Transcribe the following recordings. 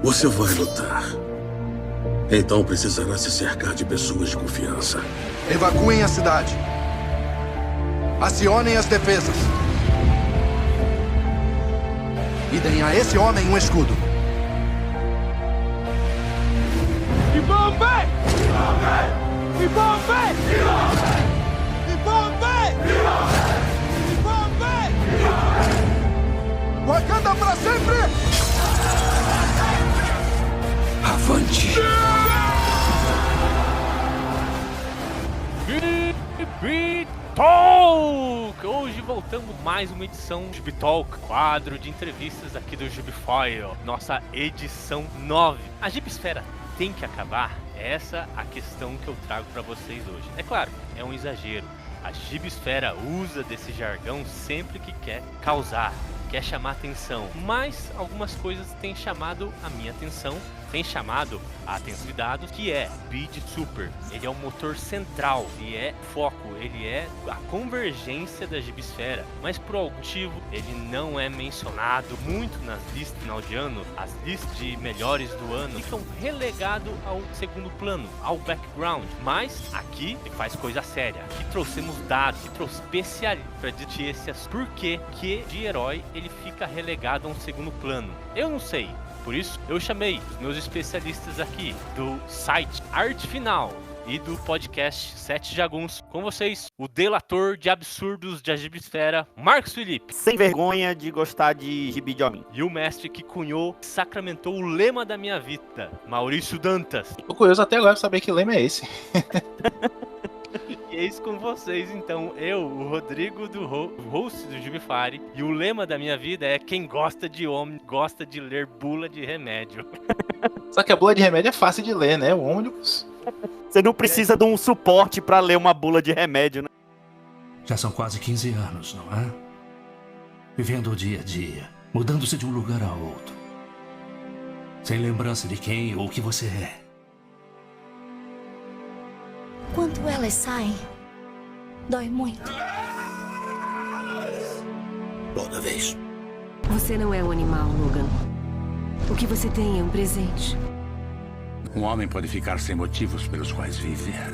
Você vai lutar. Então precisará se cercar de pessoas de confiança. Evacuem a cidade. Acionem as defesas. E deem a esse homem um escudo. E Bombay! E Bombay! E Bombay! E Bombay! Wakanda pra sempre! Avante! Gibi Talk! Hoje voltamos mais uma edição do Gibi Talk, quadro de entrevistas aqui do Gibify, nossa edição 9. A Gibisfera tem que acabar? É essa a questão que eu trago para vocês hoje. É claro, é um exagero. A Gibisfera usa desse jargão sempre que quer causar, quer chamar atenção. Mas algumas coisas têm chamado a minha atenção, têm chamado a atenção de dados, que é BID Super. Ele é o motor central, ele é foco, ele é a convergência da Gibisfera. Mas por algum motivo ele não é mencionado muito nas listas final de ano. As listas de melhores do ano ficam relegados ao segundo plano, ao background. Mas aqui ele faz coisa séria. Aqui trouxemos dados, aqui trouxe especialistas para discutir esse assunto. Por que de herói ele fica relegado a um segundo plano? Eu não sei. Por isso, eu chamei os meus especialistas aqui do site Arte Final e do podcast Sete Jaguns. Com vocês, o delator de absurdos da Gibisfera, Marcos Felipe. Sem vergonha de gostar de gibi de homem. E o mestre que cunhou, sacramentou o lema da minha vida, Maurício Dantas. Tô curioso até agora pra saber que lema é esse. E é isso com vocês, então, eu, o Rodrigo, host do Gibify, e o lema da minha vida é: quem gosta de homem, gosta de ler bula de remédio. Só que a bula de remédio é fácil de ler, né? O ônibus. Você não precisa de um suporte pra ler uma bula de remédio, né? Já são quase 15 anos, não é? Vivendo o dia a dia, mudando-se de um lugar a outro. Sem lembrança de quem ou o que você é. Quando elas saem, dói muito. Toda vez. Você não é um animal, Logan. O que você tem é um presente. Um homem pode ficar sem motivos pelos quais viver.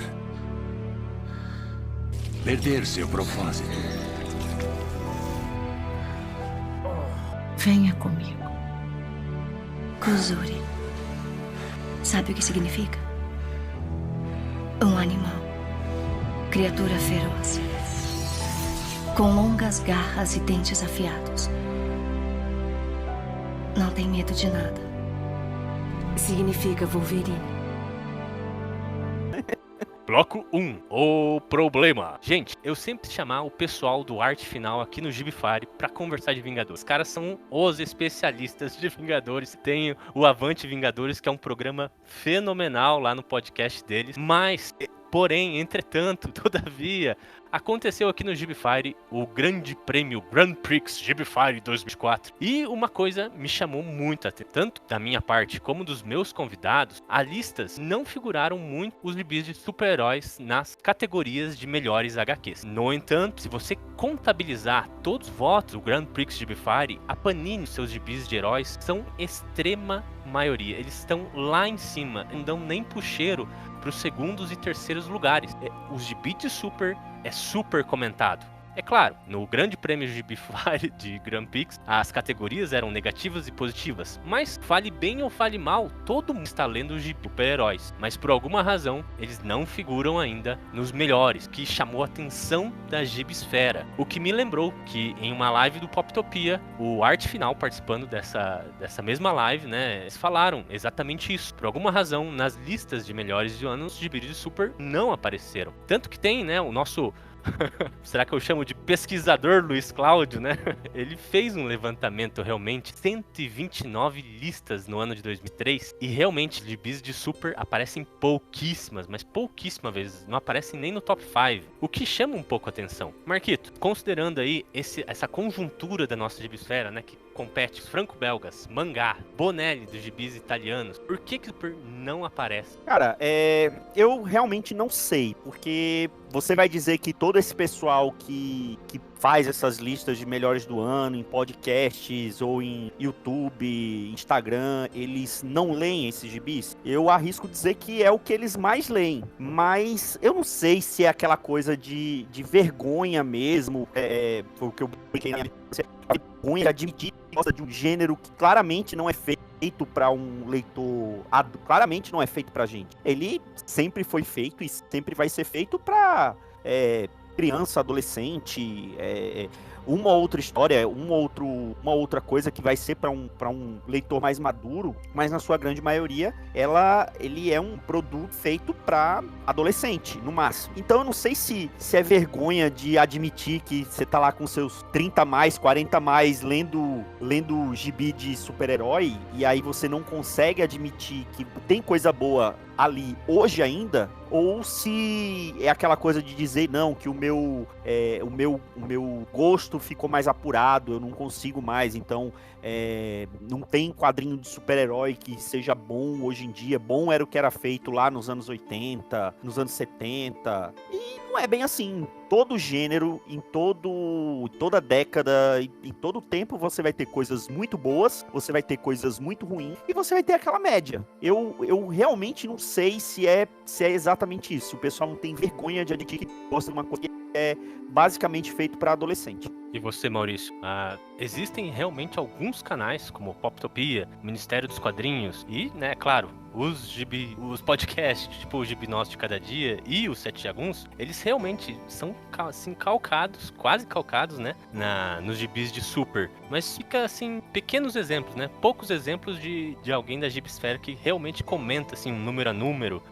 Perder seu propósito. Venha comigo. Kuzuri. Sabe o que significa? Um animal. Criatura feroz. Com longas garras e dentes afiados. Não tem medo de nada. Significa Wolverine. Bloco 1, o problema. Gente, eu sempre chamar o pessoal do Arte Final aqui no Gibify pra conversar de Vingadores. Os caras são os especialistas de Vingadores. Tem o Avante Vingadores, que é um programa fenomenal lá no podcast deles. Mas, porém, entretanto, todavia, aconteceu aqui no Gibify o grande prêmio Grand Prix Gibify 2004. E uma coisa me chamou muito a atenção, tanto da minha parte como dos meus convidados. As listas não figuraram muito os gibis de super-heróis nas categorias de melhores HQs. No entanto, se você contabilizar todos os votos do Grand Prix Gibify, a Panini, seus gibis de heróis, são extrema maioria. Eles estão lá em cima, não dão nem pro cheiro para os segundos e terceiros lugares. Os gibis de super é super comentado. É claro, no grande prêmio Gibify de Grand Prix, as categorias eram negativas e positivas. Mas, fale bem ou fale mal, todo mundo está lendo os super-heróis. Mas por alguma razão, eles não figuram ainda nos melhores, que chamou a atenção da Gibisfera. O que me lembrou que em uma live do Poptopia, o Arte Final participando dessa mesma live, né, eles falaram exatamente isso. Por alguma razão, nas listas de melhores do ano, os gibis de super não apareceram. Tanto que tem, né, o nosso... será que eu chamo de pesquisador Luiz Cláudio, né? Ele fez um levantamento realmente, 129 listas no ano de 2003, e realmente gibis de super aparecem pouquíssimas, mas pouquíssimas vezes, não aparecem nem no top 5, o que chama um pouco a atenção. Marquito, considerando aí essa conjuntura da nossa gibisfera, né, que compete franco-belgas, mangá, Bonelli dos gibis italianos, por que o super não aparece? Cara, eu realmente não sei, porque você vai dizer que todo esse pessoal que faz essas listas de melhores do ano em podcasts ou em YouTube, Instagram, eles não leem esses gibis? Eu arrisco dizer que é o que eles mais leem, mas eu não sei se é aquela coisa de vergonha mesmo, foi o que eu brinquei na vergonha de admitir que gosta de um gênero que claramente não é feito para um leitor, claramente não é feito pra gente. Ele sempre foi feito e sempre vai ser feito pra criança, adolescente, uma outra história, uma outra coisa que vai ser para um leitor mais maduro, mas na sua grande maioria ele é um produto feito para adolescente, no máximo. Então eu não sei se é vergonha de admitir que você tá lá com seus 30 mais, 40 mais, lendo gibi de super-herói, e aí você não consegue admitir que tem coisa boa ali hoje ainda, ou se é aquela coisa de dizer não, que o meu gosto ficou mais apurado, eu não consigo mais, então não tem quadrinho de super-herói que seja bom hoje em dia. Bom era o que era feito lá nos anos 80, nos anos 70, e não é bem assim. Todo gênero, em toda década, em todo tempo, você vai ter coisas muito boas, você vai ter coisas muito ruins, e você vai ter aquela média. Eu realmente não sei se é exatamente isso. O pessoal não tem vergonha de admitir que gosta de uma coisa que é basicamente feito para adolescente. E você, Maurício? Existem realmente alguns canais, como o Poptopia, Ministério dos Quadrinhos e, né, claro, os podcasts, tipo o Gibi Nosso de Cada Dia e os Sete Jaguns, eles realmente são assim, quase calcados, né, nos gibis de Super. Mas fica, assim, pequenos exemplos, né, poucos exemplos de alguém da Gibsfera que realmente comenta, assim, número a número,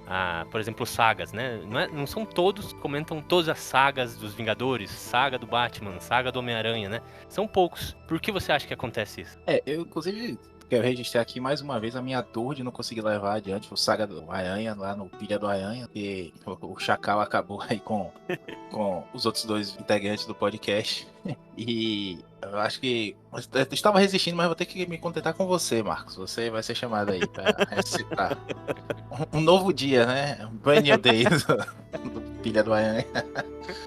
por exemplo, sagas, né, não são todos que comentam todas as sagas dos Vingadores, saga do Batman, saga do Homem-Aranha, né, são poucos. Por que você acha que acontece isso? Eu, inclusive, quero registrar aqui mais uma vez a minha dor de não conseguir levar adiante o Saga do Aranha, lá no Pilha do Aranha, e o Chacal acabou aí com os outros dois integrantes do podcast. E eu acho que eu estava resistindo, mas vou ter que me contentar com você, Marcos. Você vai ser chamado aí para recitar um novo dia, né? Um brand new day do Pilha do Aranha.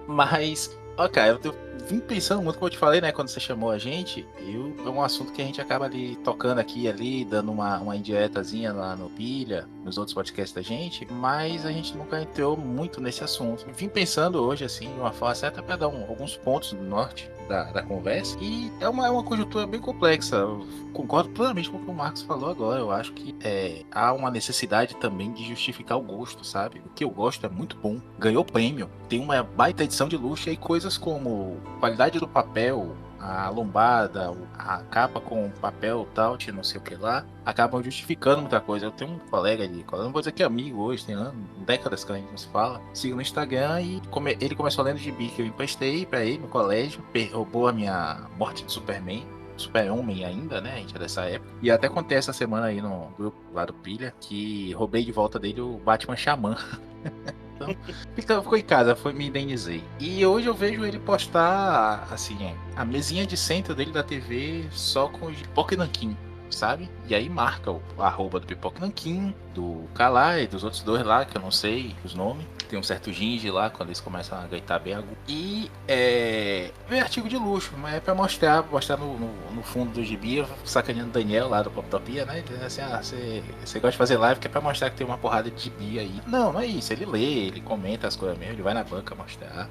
Mas, ok, eu vim pensando muito, como eu te falei, né, quando você chamou a gente, é um assunto que a gente acaba ali tocando aqui e ali, dando uma indiretazinha lá no Pilha, nos outros podcasts da gente, mas a gente nunca entrou muito nesse assunto. Vim pensando hoje, assim, de uma forma certa, para dar alguns pontos do norte da conversa, e é uma conjuntura bem complexa. Eu concordo plenamente com o que o Marcos falou agora. Eu acho que há uma necessidade também de justificar o gosto, sabe? O que eu gosto é muito bom, ganhou prêmio, tem uma baita edição de luxo, e coisas como qualidade do papel, a lombada, a capa com papel tal, não sei o que lá, acabam justificando muita coisa. Eu tenho um colega não vou dizer que é amigo hoje, tem décadas que a gente não se fala, sigo no Instagram, e ele começou lendo gibi que eu emprestei pra ele no colégio, roubou a minha Morte de Superman, Super-Homem ainda, né? A gente é dessa época. E até contei essa semana aí no grupo lá do Pilha que roubei de volta dele o Batman Xamã. Então ficou em casa, me indenizei. E hoje eu vejo ele postar, assim, a mesinha de centro dele da TV só com o Pipoca Nanquim, sabe? E aí marca o arroba do Pipoca Nanquim, do Calai e dos outros dois lá, que eu não sei os nomes. Tem um certo ginge lá, quando eles começam a gritar bem agudo. E vem artigo de luxo, mas é pra mostrar no fundo do gibi, sacaneando o Daniel lá do Poptopia, né? Assim, você gosta de fazer live que é pra mostrar que tem uma porrada de gibi aí. Não é isso, ele lê, ele comenta as coisas mesmo, ele vai na banca mostrar.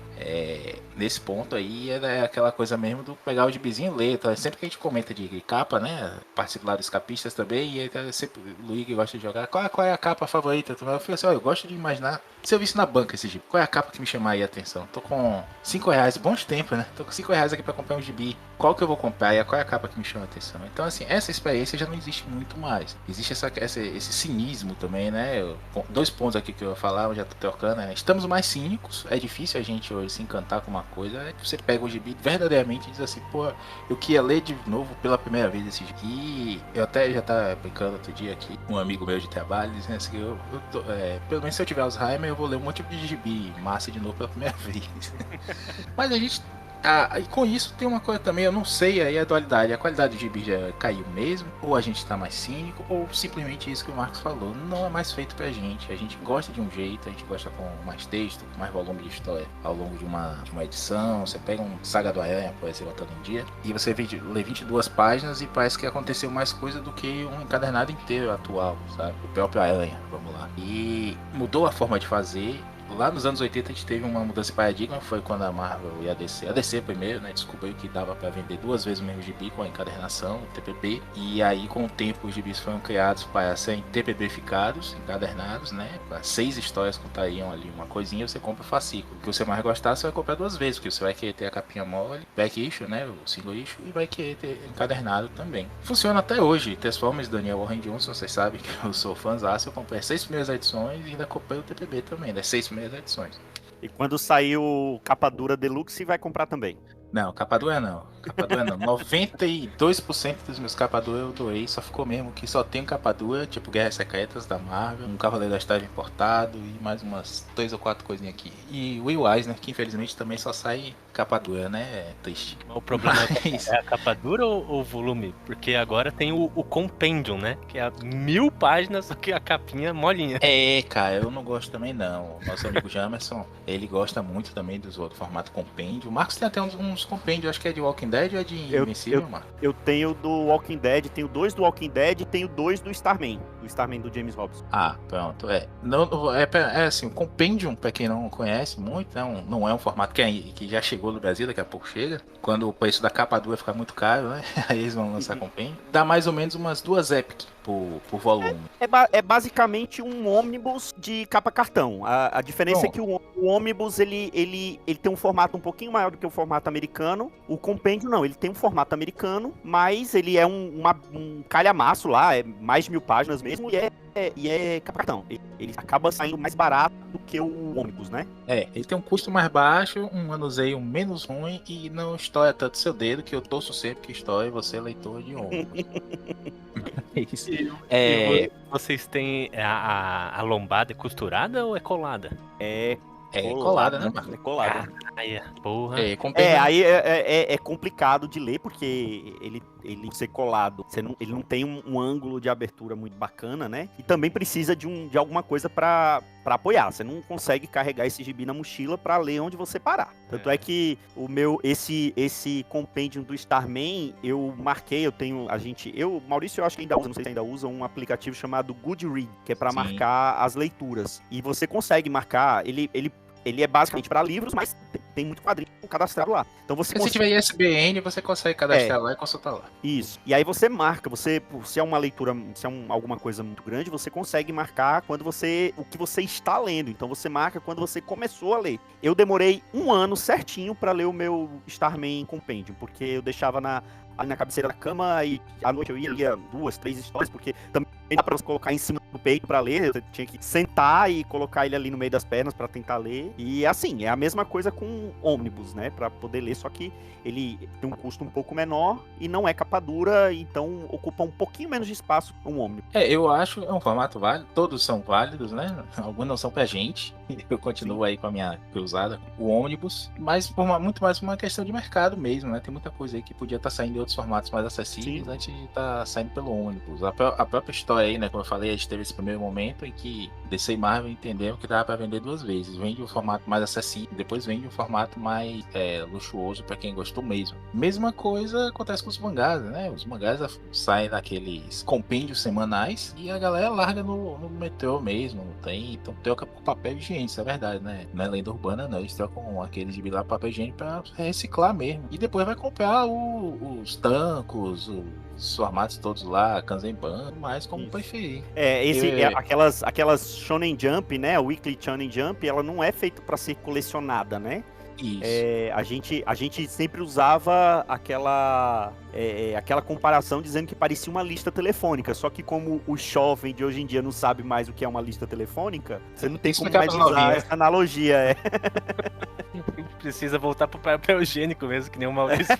Nesse ponto aí é aquela coisa mesmo do pegar o gibizinho e ler. Então, sempre que a gente comenta de capa, né? Participo lá dos capistas também, e aí sempre o Luigi gosta de jogar. Qual é a capa favorita? Eu fico assim, eu gosto de imaginar. Se eu visse na banca esse gibi, qual é a capa que me chamar aí a atenção? Tô com R$5, bons tempos, né? Tô com R$5 aqui pra comprar um gibi. Qual que eu vou comprar e qual é a capa que me chama a atenção? Então, assim, essa experiência já não existe muito mais. Existe esse cinismo também, né? Dois pontos aqui que eu ia falar, eu já tô trocando, né? Estamos mais cínicos. É difícil a gente hoje se encantar com uma coisa. Você pega o gibi verdadeiramente e diz assim, pô, eu queria ler de novo pela primeira vez esse gibi. E eu até já tava brincando outro dia aqui, um amigo meu de trabalho, dizendo assim, pelo menos se eu tiver Alzheimer, eu vou ler um monte de gibi massa de novo pela primeira vez. Mas a gente E com isso tem uma coisa também, eu não sei aí a dualidade. A qualidade de gibi já caiu mesmo, ou a gente tá mais cínico, ou simplesmente isso que o Marcos falou. Não é mais feito pra gente. A gente gosta de um jeito, a gente gosta com mais texto, com mais volume de história ao longo de uma edição. Você pega um Saga do Aranha, por exemplo, botando em dia, e você lê 22 páginas e parece que aconteceu mais coisa do que um encadernado inteiro atual, sabe? O próprio Aranha, vamos lá. E mudou a forma de fazer. Lá nos anos 80 a gente teve uma mudança de paradigma, foi quando a Marvel e a DC primeiro, né, descobriu que dava para vender 2 vezes o mesmo gibi com a encadernação, o TPB, e aí com o tempo os gibis foram criados para serem TPB-ficados, encadernados, né, para 6 histórias contariam ali uma coisinha, você compra o fascículo. O que você mais gostar, você vai comprar 2 vezes, porque você vai querer ter a capinha mole, back issue, né, o single issue, e vai querer ter encadernado também. Funciona até hoje, Transformers, Daniel Warren Johnson, vocês sabem que eu sou fãzaço, eu comprei as 6 primeiras edições e ainda comprei o TPB também, né, 6 primeiras edições. E quando saiu capa dura deluxe, vai comprar também? Não, capa dura não. Capa dura não. 92% dos meus capa dura eu doei, só ficou mesmo que só tem capa dura, tipo Guerras Secretas da Marvel, um Cavaleiro da Trevas importado e mais umas 3 ou 4 coisinhas aqui. E o Will Eisner, que infelizmente também só sai capa dura, né? É triste. O problema é a capa dura ou o volume? Porque agora tem o Compendium, né? Que é 1000 páginas, só que a capinha molinha. É, cara, eu não gosto também não. Nosso amigo Jamerson, ele gosta muito também do formato Compendium. O Marcos tem até uns compêndios, acho que é de Walking Dead ou é de Invencível, Marcos? Eu tenho do Walking Dead, tenho 2 do Walking Dead e tenho 2 do Starman do James Robson. Ah, pronto, é assim, o Compendium, pra quem não conhece muito, não é um formato que já chegou no Brasil, daqui a pouco chega. Quando o preço da capa dura ficar muito caro, né? Aí eles vão lançar Compendium. Dá mais ou menos umas 2 Epic por volume. É basicamente um ônibus de capa cartão. A diferença é que o ônibus ele tem um formato um pouquinho maior do que o formato americano. O compêndio não, ele tem um formato americano, mas ele é um calhamaço lá, é mais de 1000 páginas mesmo, e é capa cartão. Ele acaba saindo mais barato do que o ônibus, né? Ele tem um custo mais baixo, um manuseio menos ruim e não estoura tanto seu dedo, que eu torço sempre que estoure você, leitor de ônibus. Isso. E vocês têm a lombada costurada ou é colada? É colada, né, Marcos? É colada. Porra. Aí é complicado de ler, porque ele ser colado, ele não tem um ângulo de abertura muito bacana, né? E também precisa de alguma coisa pra apoiar. Você não consegue carregar esse gibi na mochila pra ler onde você parar. Tanto é que esse compêndio do Starman, eu marquei, Maurício, eu acho que ainda usa, não sei se ainda usa, um aplicativo chamado Goodread, que é pra marcar as leituras. E você consegue marcar, ele é basicamente para livros, mas tem muito quadrinho cadastrado lá. Então você se tiver ISBN, você consegue cadastrar lá e consultar lá. Isso. E aí você marca, se é uma leitura, se é alguma coisa muito grande, você consegue marcar o que você está lendo. Então você marca quando você começou a ler. Eu demorei 1 ano certinho para ler o meu Starman Compendium, porque eu deixava ali na cabeceira da cama e à noite eu lia 2, 3 histórias, porque também dá pra você colocar em cima do peito pra ler, você tinha que sentar e colocar ele ali no meio das pernas pra tentar ler. E assim, é a mesma coisa com ônibus, né, pra poder ler, só que ele tem um custo um pouco menor e não é capa dura, então ocupa um pouquinho menos de espaço que um ônibus. Eu acho um formato válido, todos são válidos, né, alguns não são pra gente, eu continuo aí com a minha cruzada, o ônibus, mas muito mais uma questão de mercado mesmo, né, tem muita coisa aí que podia estar saindo em outros formatos mais acessíveis antes de estar saindo pelo ônibus. A própria história aí, né, como eu falei, a gente teve esse primeiro momento em que DC e Marvel entenderam que dava para vender 2 vezes. Vende um formato mais acessível, depois vende um formato mais luxuoso para quem gostou mesmo. Mesma coisa acontece com os mangás, né? Os mangás saem naqueles compêndios semanais e a galera larga no metrô mesmo, não tem, então troca por papel higiênico, isso é verdade, né? Não é lenda urbana, não. Eles trocam aqueles de lá papel higiênico para reciclar mesmo. E depois vai comprar os tancos, os formatos todos lá, Kanzenban, mas como preferir. Aquelas Shonen Jump, né? A Weekly Shonen Jump, ela não é feita para ser colecionada, né? Isso. A gente sempre usava aquela comparação dizendo que parecia uma lista telefônica, só que como o jovem de hoje em dia não sabe mais o que é uma lista telefônica, você não tem como mais usar essa analogia. Precisa voltar pro papel higiênico mesmo, que nem o Maurício.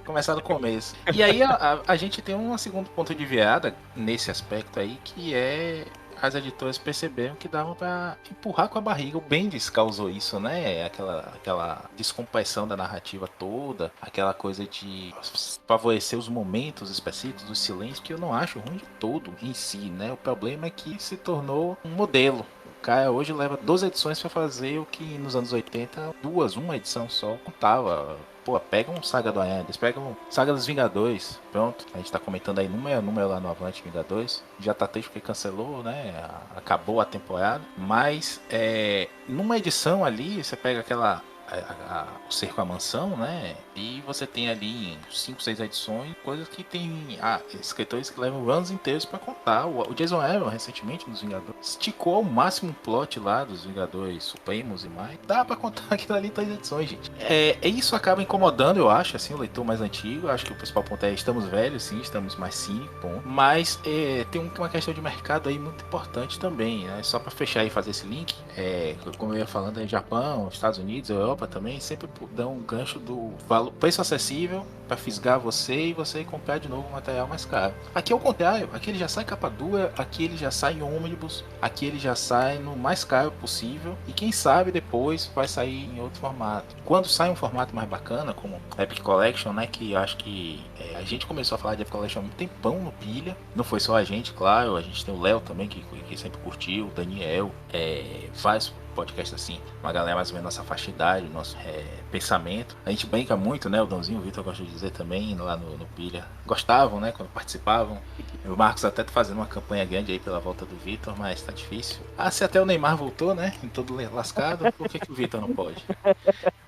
Começar do começo. E aí a gente tem um segundo ponto de virada nesse aspecto aí, que é as editoras perceberam que dava pra empurrar com a barriga. O Bendis causou isso, né? Aquela descompressão da narrativa toda, aquela coisa de favorecer os momentos específicos, os silêncios, que eu não acho ruim de todo em si, né? O problema é que se tornou um modelo. O cara hoje leva 12 edições pra fazer o que nos anos 80, uma edição só contava. Pô, pega um Saga do Aranha, pega um Saga dos Vingadores, pronto. A gente tá comentando aí número lá no Avante Vingadores. Já tá triste porque cancelou, né? Acabou a temporada. Mas, numa edição ali, você pega aquela... o Cerco à Mansão, né? E você tem ali 5, 6 edições, coisas que tem escritores que levam anos inteiros pra contar. O Jason Aaron, recentemente, nos Vingadores, esticou ao máximo o plot lá dos Vingadores Supremos e mais. Dá pra contar aquilo ali em 3 edições, gente. Isso acaba incomodando, eu acho, assim, o leitor mais antigo. Eu acho que o principal ponto é estamos velhos, sim, estamos mais cínicos, ponto. Mas tem uma questão de mercado aí muito importante também, né? Só pra fechar e fazer esse link, como eu ia falando, Japão, Estados Unidos, Europa também sempre dão um gancho do preço acessível para fisgar você e você comprar de novo um material mais caro. Aqui é o contrário, aqui ele já sai capa dura, aqui ele já sai em ônibus, aqui ele já sai no mais caro possível e quem sabe depois vai sair em outro formato. Quando sai um formato mais bacana, como Epic Collection, né, que eu acho que a gente começou a falar de Epic Collection há muito tempão no Pilha, não foi só a gente, claro, a gente tem o Léo também que sempre curtiu, o Daniel, faz podcast assim, uma galera mais ou menos nossa faixa de idade, nosso pensamento. A gente brinca muito, né? O Dãozinho, o Vitor gosta de dizer também, lá no Pilha. Gostavam, né? Quando participavam. O Marcos até tá fazendo uma campanha grande aí pela volta do Vitor, mas tá difícil. Se até o Neymar voltou, né? Em todo lascado, por que o Vitor não pode?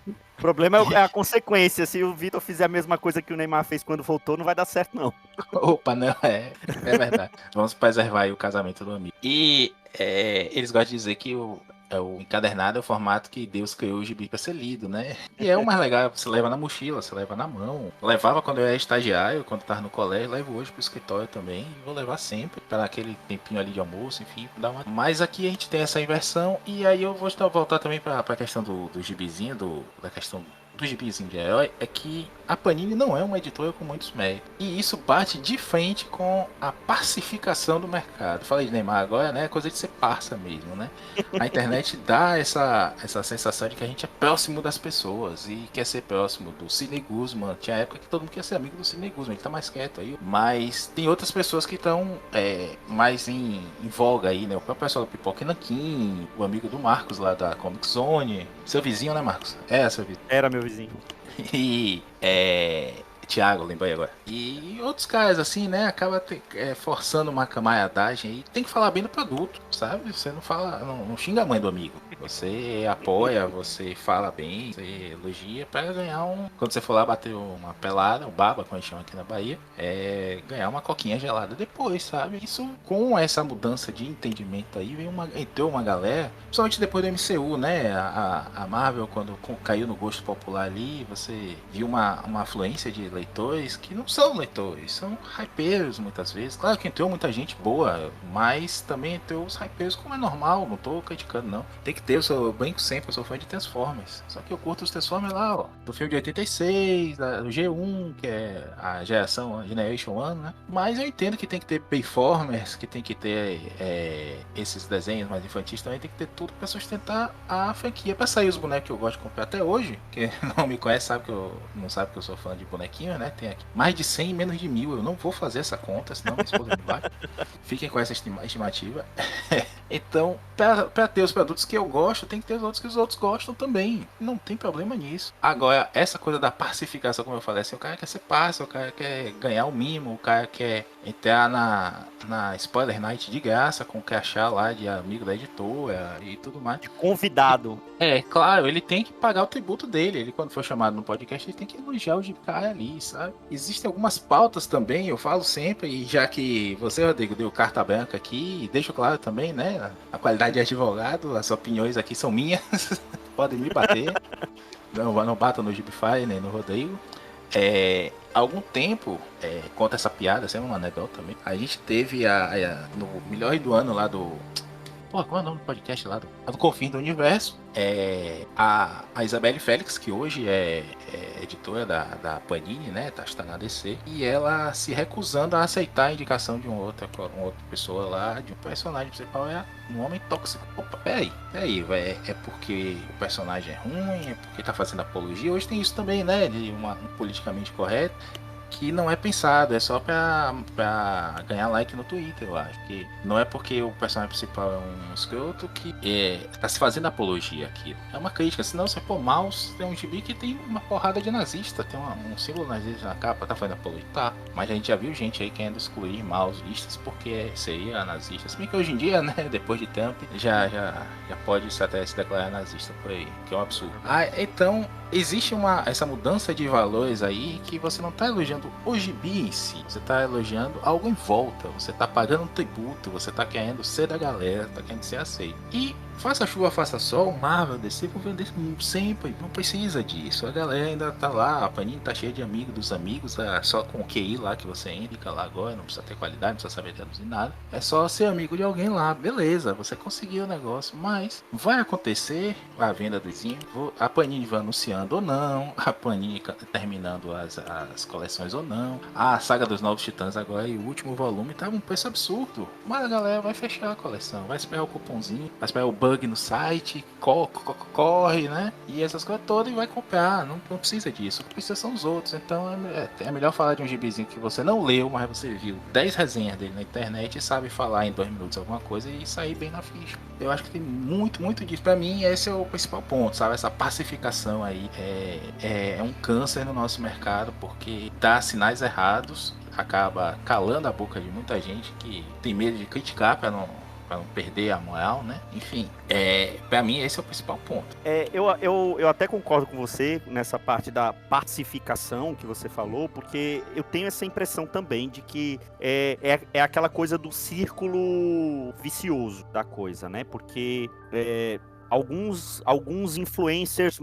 O problema é a consequência. Se o Vitor fizer a mesma coisa que o Neymar fez quando voltou, não vai dar certo, não. Opa, não, é verdade. Vamos preservar aí o casamento do amigo. E eles gostam de dizer que o encadernado é o formato que Deus criou o gibi pra ser lido, né? E é o mais legal, você leva na mochila, você leva na mão. Levava quando eu era estagiário, quando tava no colégio, levo hoje pro escritório também. E vou levar sempre, para aquele tempinho ali de almoço, enfim, Mas aqui a gente tem essa inversão, e aí eu vou voltar também pra questão do gibizinho, da questão do gibizinho de herói, é que a Panini não é uma editora com muitos méritos. E isso bate de frente com a pacificação do mercado. Falei de Neymar agora, né? É coisa de ser parça mesmo, né? A internet dá essa sensação de que a gente é próximo das pessoas e quer ser próximo do Sidney Guzman. Tinha época que todo mundo quer ser amigo do Sidney Guzman, ele tá mais quieto aí. Mas tem outras pessoas que estão mais em voga aí, né? O próprio pessoal do Pipoca e Nanquim, o amigo do Marcos lá da Comic Zone. Seu vizinho, né, Marcos? Seu vizinho. Era meu vizinho. E Thiago, lembrei agora. E outros caras assim, né? Acaba forçando uma camaradagem aí. Tem que falar bem do produto, sabe? Você não fala, não xinga a mãe do amigo. Você apoia, você fala bem, você elogia pra ganhar quando você for lá bater uma pelada, um baba, como a gente chama aqui na Bahia, ganhar uma coquinha gelada depois, sabe? Isso, com essa mudança de entendimento aí, entrou uma galera, principalmente depois do MCU, né? A Marvel, quando caiu no gosto popular ali, você viu uma afluência de leitores que não são leitores, são hypeiros muitas vezes. Claro que entrou muita gente boa, mas também entrou os hypeiros, como é normal, não tô criticando não. Tem que ter, eu brinco sempre, eu sou fã de Transformers. Só que eu curto os Transformers lá, ó, do filme de 86, do G1, que é a geração Generation 1, né? Mas eu entendo que tem que ter Bayformers, que tem que ter esses desenhos mais infantis, também tem que ter tudo pra sustentar a franquia. Pra sair os bonecos que eu gosto de comprar até hoje, que não me conhece, não sabe que eu sou fã de bonequinho, né? Tem aqui mais de 100 e menos de 1000. Eu não vou fazer essa conta, senão minha esposa me bate. Fiquem com essa estimativa. Então, pra ter os produtos que eu gosto, tem que ter os outros que os outros gostam também. Não tem problema nisso. Agora, essa coisa da pacificação, como eu falei, assim, o cara quer ser parça, o cara quer ganhar o mimo, o cara quer entrar na Spoiler Night de graça com o crachá lá de amigo da editora e tudo mais. Convidado. Claro, ele tem que pagar o tributo dele. Ele, quando for chamado no podcast, ele tem que elogiar o cara ali, sabe? Existem algumas pautas também, eu falo sempre, e já que você, Rodrigo, deu carta branca aqui, e deixo claro também, né? A qualidade de advogado, as opiniões aqui são minhas, podem me bater. Não batam no Gibify, nem no Rodrigo. Há algum tempo, conta essa piada, essa é uma anedota também. A gente teve no melhor do ano lá do Pô, qual é o nome do podcast lá? Do Confins do Universo. A Isabelle Félix, que hoje é editora da Panini, né? Está na DC. E ela se recusando a aceitar a indicação de uma outra pessoa lá, de um personagem principal, é um homem tóxico. Opa, peraí, é porque o personagem é ruim, é porque tá fazendo apologia. Hoje tem isso também, né? De um politicamente correto, que não é pensado, é só pra ganhar like no Twitter, eu acho. Que não é porque o personagem principal é um escroto que tá se fazendo apologia aqui. É uma crítica, senão você, Maus tem um gibi que tem uma porrada de nazista, tem um símbolo nazista na capa, tá fazendo apologia. Tá, mas a gente já viu gente aí querendo excluir Maus listas porque seria nazista. Se bem que hoje em dia, né, depois de Trump, já pode até se declarar nazista por aí, que é um absurdo. Então, existe essa mudança de valores aí que você não tá elogiando o gibi em si, você tá elogiando algo em volta, você tá pagando um tributo, você tá querendo ser da galera, tá querendo ser aceito. E faça chuva, faça sol, Marvel, DC, vou vender sempre, não precisa disso. A galera ainda tá lá, a Panini tá cheia de amigos dos amigos, só com o QI lá que você indica lá agora, não precisa ter qualidade, não precisa saber traduzir nada. É só ser amigo de alguém lá, beleza, você conseguiu o negócio, mas vai acontecer a venda do Zinho, a Panini vai anunciando ou não, a Panini terminando as coleções ou não, a saga dos Novos Titãs agora e o último volume tava um preço absurdo, mas a galera vai fechar a coleção, vai esperar o cupomzinho, vai esperar o bug no site, corre, né? E essas coisas todas e vai comprar. Não precisa disso. O que precisa são os outros. Então é melhor falar de um gibizinho que você não leu, mas você viu 10 resenhas dele na internet e sabe falar em 2 minutos alguma coisa e sair bem na ficha. Eu acho que tem muito disso. Pra mim, esse é o principal ponto, sabe? Essa pacificação aí é um câncer no nosso mercado, porque dá sinais errados, acaba calando a boca de muita gente que tem medo de criticar pra não perder a moral, né? Enfim, pra mim esse é o principal ponto. Eu até concordo com você nessa parte da pacificação que você falou, porque eu tenho essa impressão também de que é aquela coisa do círculo vicioso da coisa, né? Porque alguns influencers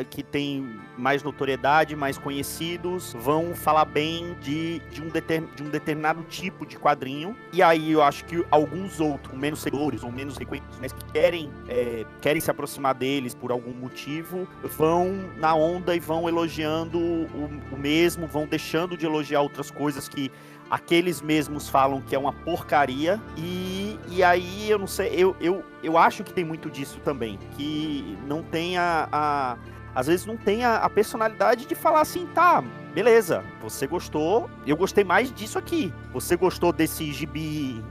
que têm mais notoriedade, mais conhecidos, vão falar bem de um determinado tipo de quadrinho. E aí eu acho que alguns outros, menos seguidores ou menos reconhecidos, né, que querem se aproximar deles por algum motivo, vão na onda e vão elogiando o mesmo, vão deixando de elogiar outras coisas que aqueles mesmos falam que é uma porcaria, e aí eu não sei, eu acho que tem muito disso também, que não tem às vezes não tem a personalidade de falar assim, tá, beleza, você gostou, eu gostei mais disso aqui, você gostou desse gibi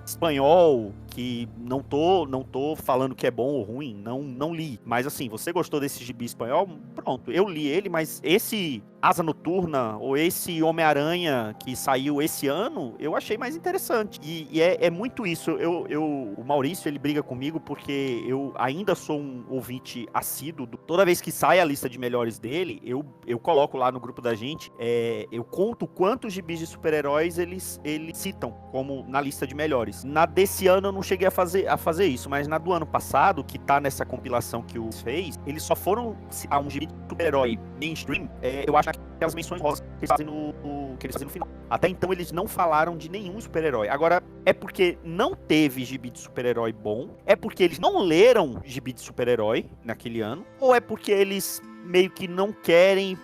espanhol, que não tô falando que é bom ou ruim, não li, mas assim, você gostou desse gibi espanhol, pronto, eu li ele, mas esse Asa Noturna, ou esse Homem-Aranha que saiu esse ano, eu achei mais interessante, e é muito isso, o Maurício, ele briga comigo porque eu ainda sou um ouvinte assíduo, toda vez que sai a lista de melhores dele, eu coloco lá no grupo da gente, eu conto quantos gibis de super-heróis eles citam como na lista de melhores. Na desse ano eu não cheguei a fazer isso, mas na do ano passado, que tá nessa compilação que o fez, eles só foram citar um gibi de super-herói mainstream, eu acho que aquelas menções rosas que eles fazem no final. Até então eles não falaram de nenhum super-herói. Agora, é porque não teve gibi de super-herói bom? É porque eles não leram gibi de super-herói naquele ano? Ou é porque eles meio que não querem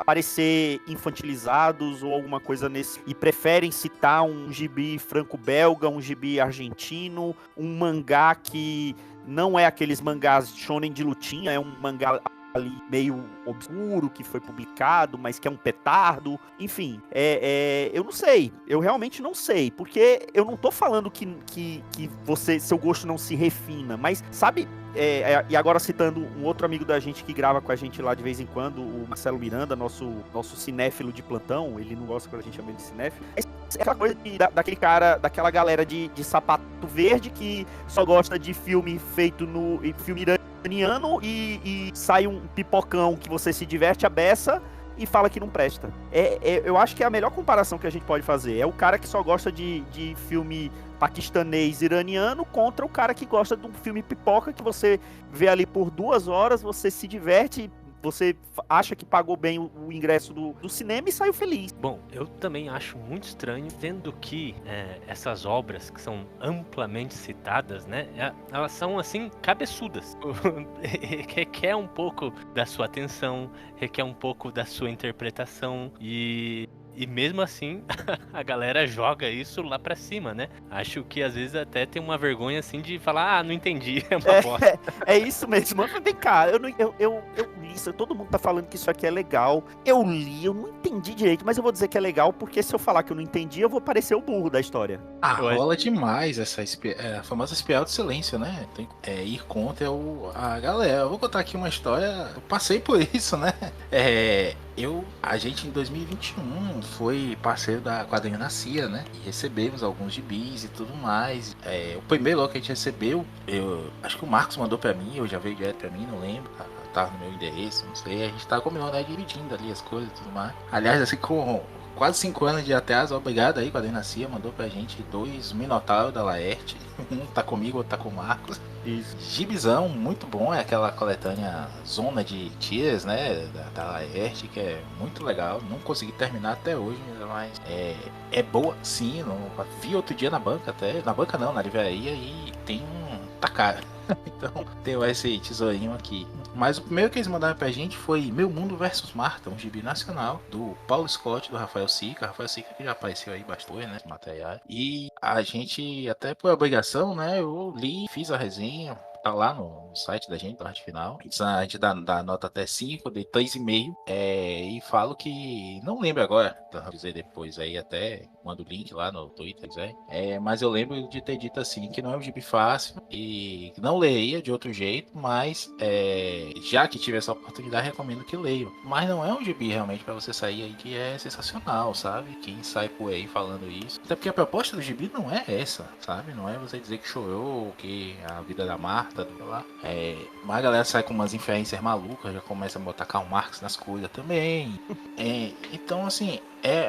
parecer infantilizados ou alguma coisa nesse, e preferem citar um gibi franco-belga, um gibi argentino, um mangá que não é aqueles mangás shonen de lutinha, é um mangá ali meio obscuro, que foi publicado, mas que é um petardo, enfim, eu não sei, eu realmente não sei, porque eu não tô falando que seu gosto não se refina, mas sabe, e agora citando um outro amigo da gente que grava com a gente lá de vez em quando, o Marcelo Miranda, nosso cinéfilo de plantão, ele não gosta quando a gente chama ele de cinéfilo, é aquela coisa daquele cara, daquela galera de sapato verde que só gosta de filme feito no filme iraniano e sai um pipocão que você se diverte a beça e fala que não presta. Eu acho que é a melhor comparação que a gente pode fazer. É o cara que só gosta de filme paquistanês iraniano contra o cara que gosta de um filme pipoca que você vê ali por 2 horas, você se diverte, você acha que pagou bem o ingresso do cinema e saiu feliz. Bom, eu também acho muito estranho, tendo que essas obras que são amplamente citadas, né, elas são, assim, cabeçudas. Requer um pouco da sua atenção, requer um pouco da sua interpretação e mesmo assim, a galera joga isso lá pra cima, né? Acho que às vezes até tem uma vergonha assim de falar, não entendi, é uma bosta. É isso mesmo. Mas vem cá, eu li isso, todo mundo tá falando que isso aqui é legal. Eu não entendi direito, mas eu vou dizer que é legal, porque se eu falar que eu não entendi, eu vou parecer o burro da história. Rola demais essa a famosa espiral do silêncio, né? Tem, ir contra a galera. Eu vou contar aqui uma história, eu passei por isso, né? A gente em 2021 foi parceiro da Quadrinho na CIA, né? E recebemos alguns gibis e tudo mais. O primeiro logo que a gente recebeu, acho que o Marcos mandou pra mim, ou já veio direto pra mim, não lembro. Tava no meu endereço, não sei. A gente tava combinando, né? Dividindo ali as coisas e tudo mais. Aliás, assim, com quase 5 anos de atraso, obrigado aí, Quadrinho na CIA, mandou pra gente 2 Minotauros da Laerte. Um tá comigo, outro tá com o Marcos. Isso. Gibizão, muito bom, é aquela coletânea Zona de Tiras, né, da Laerte, que é muito legal. Não consegui terminar até hoje, mas é boa, sim. Vi outro dia na banca até, na banca não, na livraria, e tem tá caro. Então tem esse tesourinho aqui. Mas o primeiro que eles mandaram pra gente foi Meu Mundo vs Marta, um gibi nacional do Paulo Scott, do Rafael Sica. Rafael Sica que já apareceu aí bastante, né, material. E a gente, até por obrigação, né, eu li, fiz a resenha. Tá lá no site da gente, do Arte Final. A gente dá nota até 5, de 3,5. E falo que. Não lembro agora. Vou dizer depois aí, até mando o link lá no Twitter, quiser. Mas eu lembro de ter dito assim que não é um gibi fácil. E não leia de outro jeito. Mas já que tive essa oportunidade, recomendo que leia. Mas não é um gibi realmente pra você sair aí que é sensacional, sabe? Quem sai por aí falando isso. Até porque a proposta do gibi não é essa, sabe? Não é você dizer que chorou, que a vida da Marta. Lá. Mas a galera sai com umas inferências malucas, já começa a botar Karl Marx nas coisas também. Então, assim,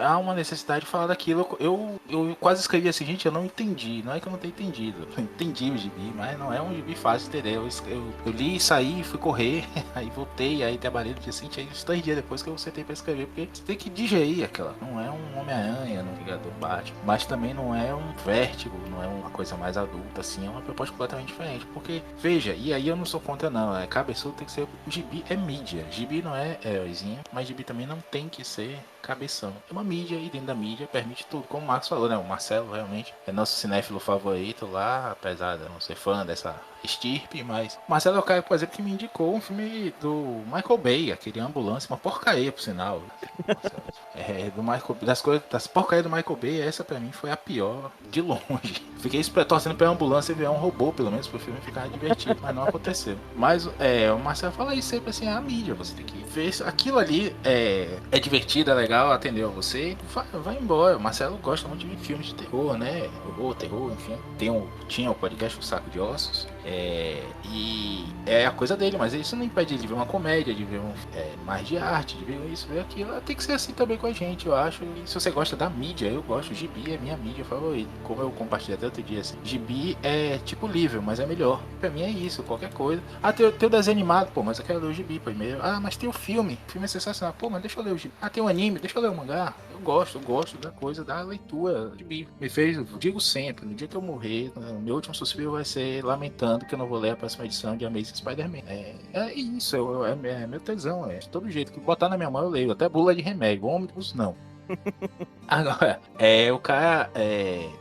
há uma necessidade de falar daquilo. Eu quase escrevi assim, gente, eu não entendi. Não é que eu não tenha entendido. Eu entendi o gibi, mas não é um gibi fácil de entender. Eu li, saí, fui correr, aí voltei, aí trabalhei no dia seguinte, aí uns 3 dias depois que eu sentei pra escrever, porque você tem que digerir aquela. Não é um Homem-Aranha, no Vingador Batman, mas também não é um Vértigo, não é uma coisa mais adulta, assim, é uma proposta completamente diferente. Porque, veja, e aí eu não sou contra não, cabeçudo tem que ser, o gibi é mídia, gibi não é heróizinho, mas gibi também não tem que ser cabeção. É uma mídia e dentro da mídia permite tudo, como o Marcos falou, né? O Marcelo realmente é nosso cinéfilo favorito lá, apesar de eu não ser fã dessa estirpe, mas o Marcelo é o cara, por exemplo, que me indicou um filme do Michael Bay, aquele Ambulância, uma porcaria por sinal. Do Michael, das porcarias do Michael Bay, essa pra mim foi a pior de longe. Fiquei torcendo pra Ambulância e virar um robô, pelo menos, pro filme ficar divertido, mas não aconteceu. Mas o Marcelo fala isso sempre assim, a mídia, você tem que ver aquilo ali é divertido, é legal, atendeu a você, vai embora. O Marcelo gosta muito de filmes de terror, né? Terror, enfim. Tinha o podcast O Saco de Ossos. E é a coisa dele, mas isso não impede de ver uma comédia, de ver mais de arte, de ver isso, ver aquilo. Tem que ser assim também com a gente, eu acho. E se você gosta da mídia, eu gosto. Gibi é minha mídia favorita. Como eu compartilhei até outro dia, assim, gibi é tipo livro, mas é melhor. Pra mim é isso, qualquer coisa. Tem o desenho animado, pô, mas eu quero ler o gibi primeiro. Mas tem o filme é sensacional. Pô, mas deixa eu ler o gibi. Tem o anime, deixa eu ler o mangá. Eu gosto da coisa da leitura. Gibi me fez, eu digo sempre, no dia que eu morrer, o meu último suspiro vai ser lamentando que eu não vou ler a próxima edição de Amazing Spider-Man. Isso, é meu tesão, de todo jeito que botar na minha mão eu leio, até bula de remédio, ônibus não. Agora, o cara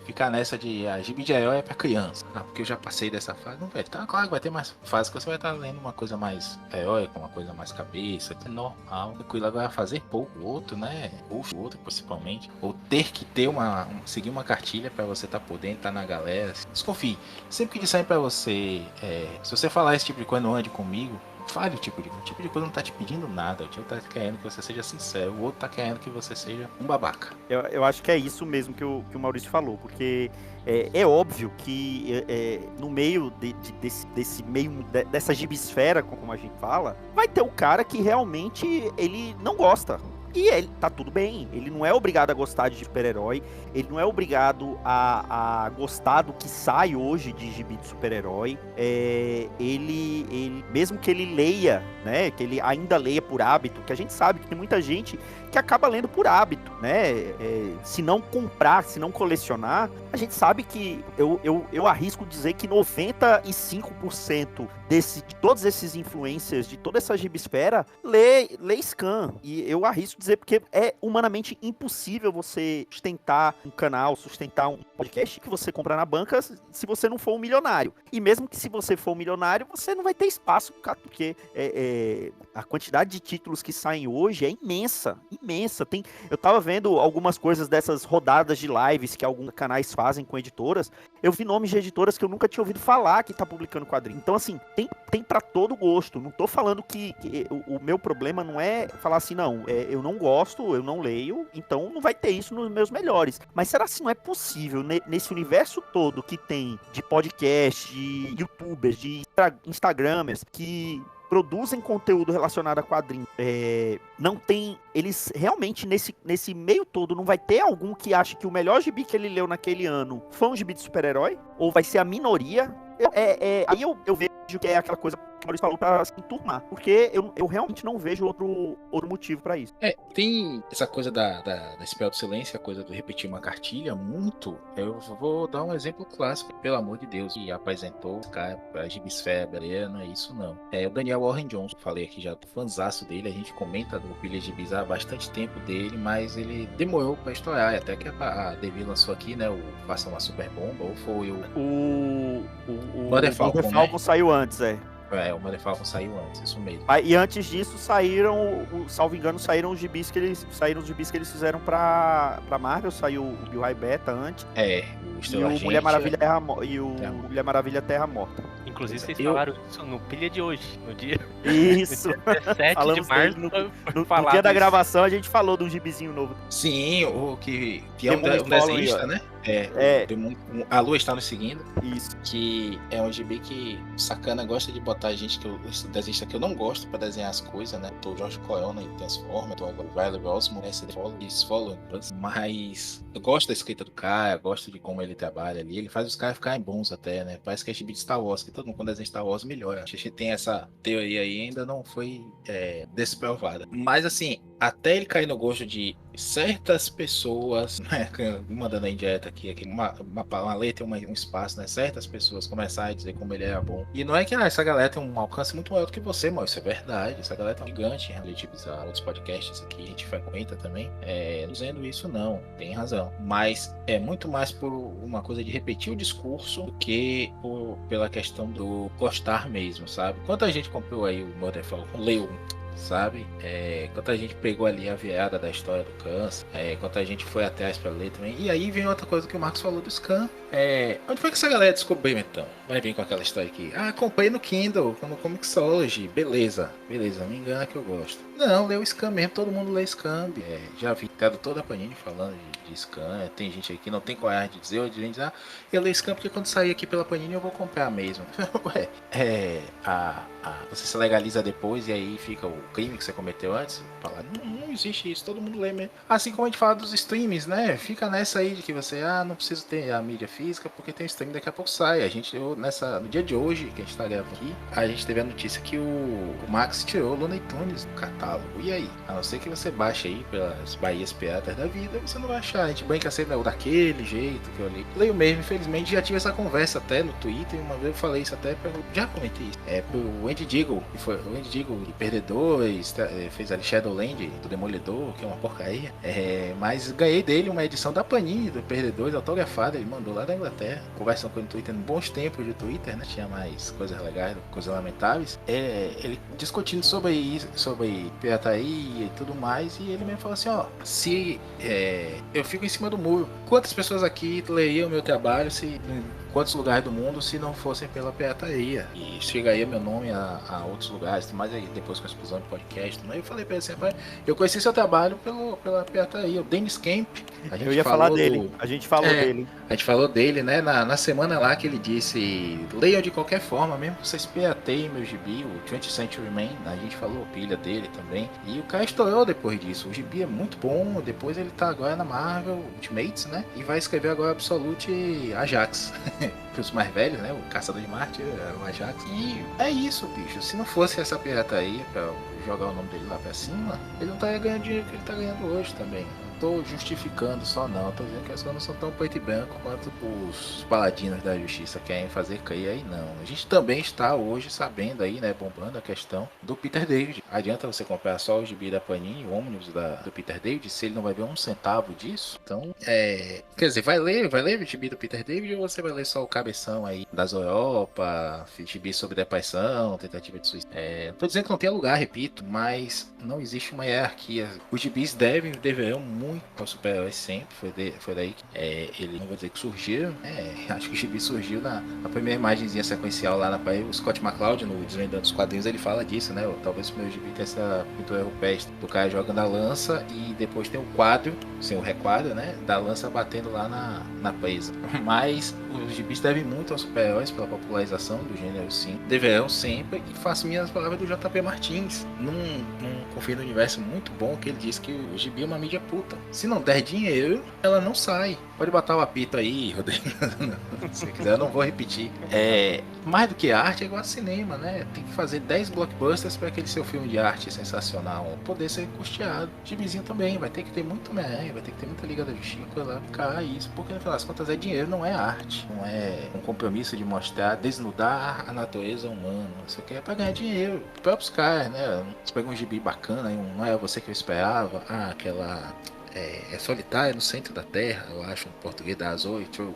ficar nessa de gibi de herói é pra criança. Porque eu já passei dessa fase. Não vai. Tá, claro que vai ter mais fases que você vai estar lendo uma coisa mais heróica, uma coisa mais cabeça. É normal. Tranquilo. Agora fazer pouco outro, né? Outro principalmente. Ou ter que ter seguir uma cartilha pra você estar podendo estar na galera. Desconfie. Sempre que disserem pra você, se você falar esse tipo de coisa, não ande comigo. Fale o tipo de coisa, não tá te pedindo nada. O tipo tá querendo que você seja sincero, o outro tá querendo que você seja um babaca. Eu acho que é isso mesmo que o Maurício falou, porque é óbvio que no meio desse meio dessa gibisfera, como a gente fala, vai ter o cara que realmente ele não gosta. E ele tá tudo bem, ele não é obrigado a gostar de super-herói, ele não é obrigado a gostar do que sai hoje de gibi de super-herói. Ele, mesmo que ele leia, né, que ele ainda leia por hábito, que a gente sabe que tem muita gente que acaba lendo por hábito, né, se não comprar, se não colecionar, a gente sabe que, eu arrisco dizer que 95% de todos esses influencers, de toda essa gibisfera, lê scan, e eu arrisco dizer porque é humanamente impossível você sustentar um canal, sustentar um podcast que você compra na banca se você não for um milionário. E mesmo que se você for um milionário, você não vai ter espaço, porque a quantidade de títulos que saem hoje é imensa. Eu tava vendo algumas coisas dessas rodadas de lives que alguns canais fazem com editoras. Eu vi nomes de editoras que eu nunca tinha ouvido falar que tá publicando quadrinho. Então, assim, tem pra todo gosto. Não tô falando que o meu problema não é falar assim, não, eu não gosto, eu não leio, então não vai ter isso nos meus melhores. Mas será que não é possível, nesse universo todo que tem de podcast, de youtubers, de instagramers, que produzem conteúdo relacionado a quadrinhos, não tem, eles realmente nesse meio todo não vai ter algum que ache que o melhor gibi que ele leu naquele ano foi um gibi de super-herói? Ou vai ser a minoria? Aí eu vejo que é aquela coisa que o Maurício falou pra se enturmar, porque eu realmente não vejo outro motivo pra isso. Tem essa coisa da espera do silêncio, a coisa de repetir uma cartilha, muito. Eu vou dar um exemplo clássico, pelo amor de Deus, que apresentou o cara pra gibisfera, não é isso não. O Daniel Warren Johnson, falei aqui já do fanzaço dele, a gente comenta do Pilha Gibis há bastante tempo dele, mas ele demorou pra estourar, até que a Devi lançou aqui, né, o Faça uma Super Bomba, ou foi o Mother Falcon saiu antes, o Mother Falcon saiu antes, isso mesmo. E antes disso salvo engano, saíram os gibis que eles fizeram pra Marvel, saiu o Bill High Beta antes. O e o Mulher Maravilha Mulher Maravilha Terra Morta. Inclusive, vocês falaram isso no pilha de hoje, no dia Isso. 17 de março. No dia da gravação, a gente falou de um gibizinho novo. Sim, o que é um desenhista, né? A Lua Está Nos Seguindo. Isso. Que é um gibi que o Sacana gosta de botar gente esse desenhista que eu não gosto pra desenhar as coisas, né? O George Coelho em Transformers, o Violet Osmo, mas eu gosto da escrita do cara, gosto de como ele trabalha ali. Ele faz os caras ficarem bons até, né? Parece que é gibi de Star Wars, que todo mundo quando desenha Star Wars melhora. A gente tem essa teoria aí, ainda não foi desprovada. Mas assim, até ele cair no gosto de certas pessoas, né, mandando a indireta aqui uma letra, um espaço, né, certas pessoas começarem a dizer como ele era bom. E não é que essa galera tem um alcance muito maior do que você, mas isso é verdade, essa galera é gigante, Relatives a outros podcasts aqui, a gente frequenta também, não dizendo isso não, tem razão, mas é muito mais por uma coisa de repetir o discurso do que pela questão do gostar mesmo, sabe? Quanta gente comprou aí o Mother Falcon, leu, sabe? Quanta gente pegou ali a virada da história do câncer, quanta gente foi atrás pra ler também. E aí vem outra coisa que o Marcos falou do scan. Onde foi que essa galera descobriu então? Vai vir com aquela história aqui. Comprei no Kindle, no Comixology. Beleza, não me engana que eu gosto. Não, lê o scan mesmo, todo mundo lê scan. Já vi toda a Panini falando de scan. Tem gente aí que não tem coragem de dizer, eu leio scan porque quando sair aqui pela Panini eu vou comprar mesmo. Você se legaliza depois e aí fica o crime que você cometeu antes. Falar, não existe isso, todo mundo lê mesmo. Assim como a gente fala dos streams, né? Fica nessa aí de que você, não preciso ter a mídia física porque tem stream, daqui a pouco sai. No dia de hoje, que a gente tá gravando aqui, a gente teve a notícia que o Max tirou o Looney Tunes do catálogo. E aí? A não ser que você baixe aí pelas Bahias Piratas da vida, você não vai achar. A gente brinca sempre daquele jeito que eu li. Leio mesmo, infelizmente, já tive essa conversa até no Twitter. Uma vez eu falei isso até, já comentei isso. Pro Andy Deagle, que foi o Andy Deagle de Perdedores, fez ali Shadowland do Demolidor, que é uma porcaria. Mas ganhei dele uma edição da Panini do Perdedores, autografada, ele mandou lá da Inglaterra. Conversando com ele no Twitter, bons tempos de Twitter, né? Tinha mais coisas legais, coisas lamentáveis. Ele discutindo sobre pirataria e tudo mais, e ele mesmo falou assim, se eu fico em cima do muro, quantas pessoas aqui leriam o meu trabalho se quantos lugares do mundo se não fossem pela pirataria. E chegaria meu nome a outros lugares, mas aí depois com a explosão de podcast, aí eu falei pra ele assim, rapaz, eu conheci seu trabalho pela pirataria, o Dennis Kemp. Eu ia falar dele, a gente falou dele. A gente falou dele, né, na semana lá que ele disse, leiam de qualquer forma, mesmo que vocês pirateiem meu gibi, o 20th Century Man, a gente falou pilha dele também, e o cara estourou depois disso. O gibi é muito bom, depois ele tá agora na Marvel Ultimates, né, e vai escrever agora Absolute Ajax. Os mais velhos, né, o Caçador de Marte, o Ajax. E é isso, bicho, se não fosse essa pirataria pra jogar o nome dele lá pra cima, ele não estaria ganhando dinheiro que ele tá ganhando hoje também. Tô justificando só não, tô dizendo que as coisas não são tão preto e branco quanto os paladinos da justiça querem fazer cair aí, não. A gente também está hoje sabendo aí, né, bombando a questão do Peter David. Adianta você comprar só o gibi da Panini, o ônibus do Peter David, se ele não vai ver um centavo disso? Então, quer dizer, vai ler o gibi do Peter David ou você vai ler só o cabeção aí das Europa, gibi sobre depressão, tentativa de suicídio? Tô dizendo que não tem lugar, repito, mas não existe uma hierarquia. Os gibis deverão muito para super-heróis sempre, foi daí que ele, não vou dizer que surgiu, acho que o gibi surgiu na primeira imagenzinha sequencial lá o Scott McCloud no Desvendando os Quadrinhos, ele fala disso, né, talvez o meu gibi tenha essa pintura rupestre do cara jogando a lança e depois tem o quadro, assim, o requadro, né, da lança batendo lá na presa. Mas os gibis devem muito aos super-heróis pela popularização do gênero, sim, deverão sempre, e faço minhas palavras do J.P. Martins, num Confio no Universo muito bom, que ele diz que o gibi é uma mídia puta. Se não der dinheiro, ela não sai. Pode botar o apito aí, Rodrigo. Se quiser, eu não vou repetir. Mais do que arte, é igual a cinema, né? Tem que fazer 10 blockbusters para aquele seu filme de arte sensacional poder ser custeado. Gibizinho também, vai ter que ter muito Homem-Aranha, vai ter que ter muita Liga da Justiça, lá ficar isso. Porque no final das contas é dinheiro, não é arte. Não é um compromisso de mostrar, desnudar a natureza humana. Isso aqui é pra ganhar dinheiro. Os próprios caras, né? Você pega um gibi bacana, não é você que eu esperava. Aquela... É Solitária no Centro da Terra, eu acho, no português da Azoito.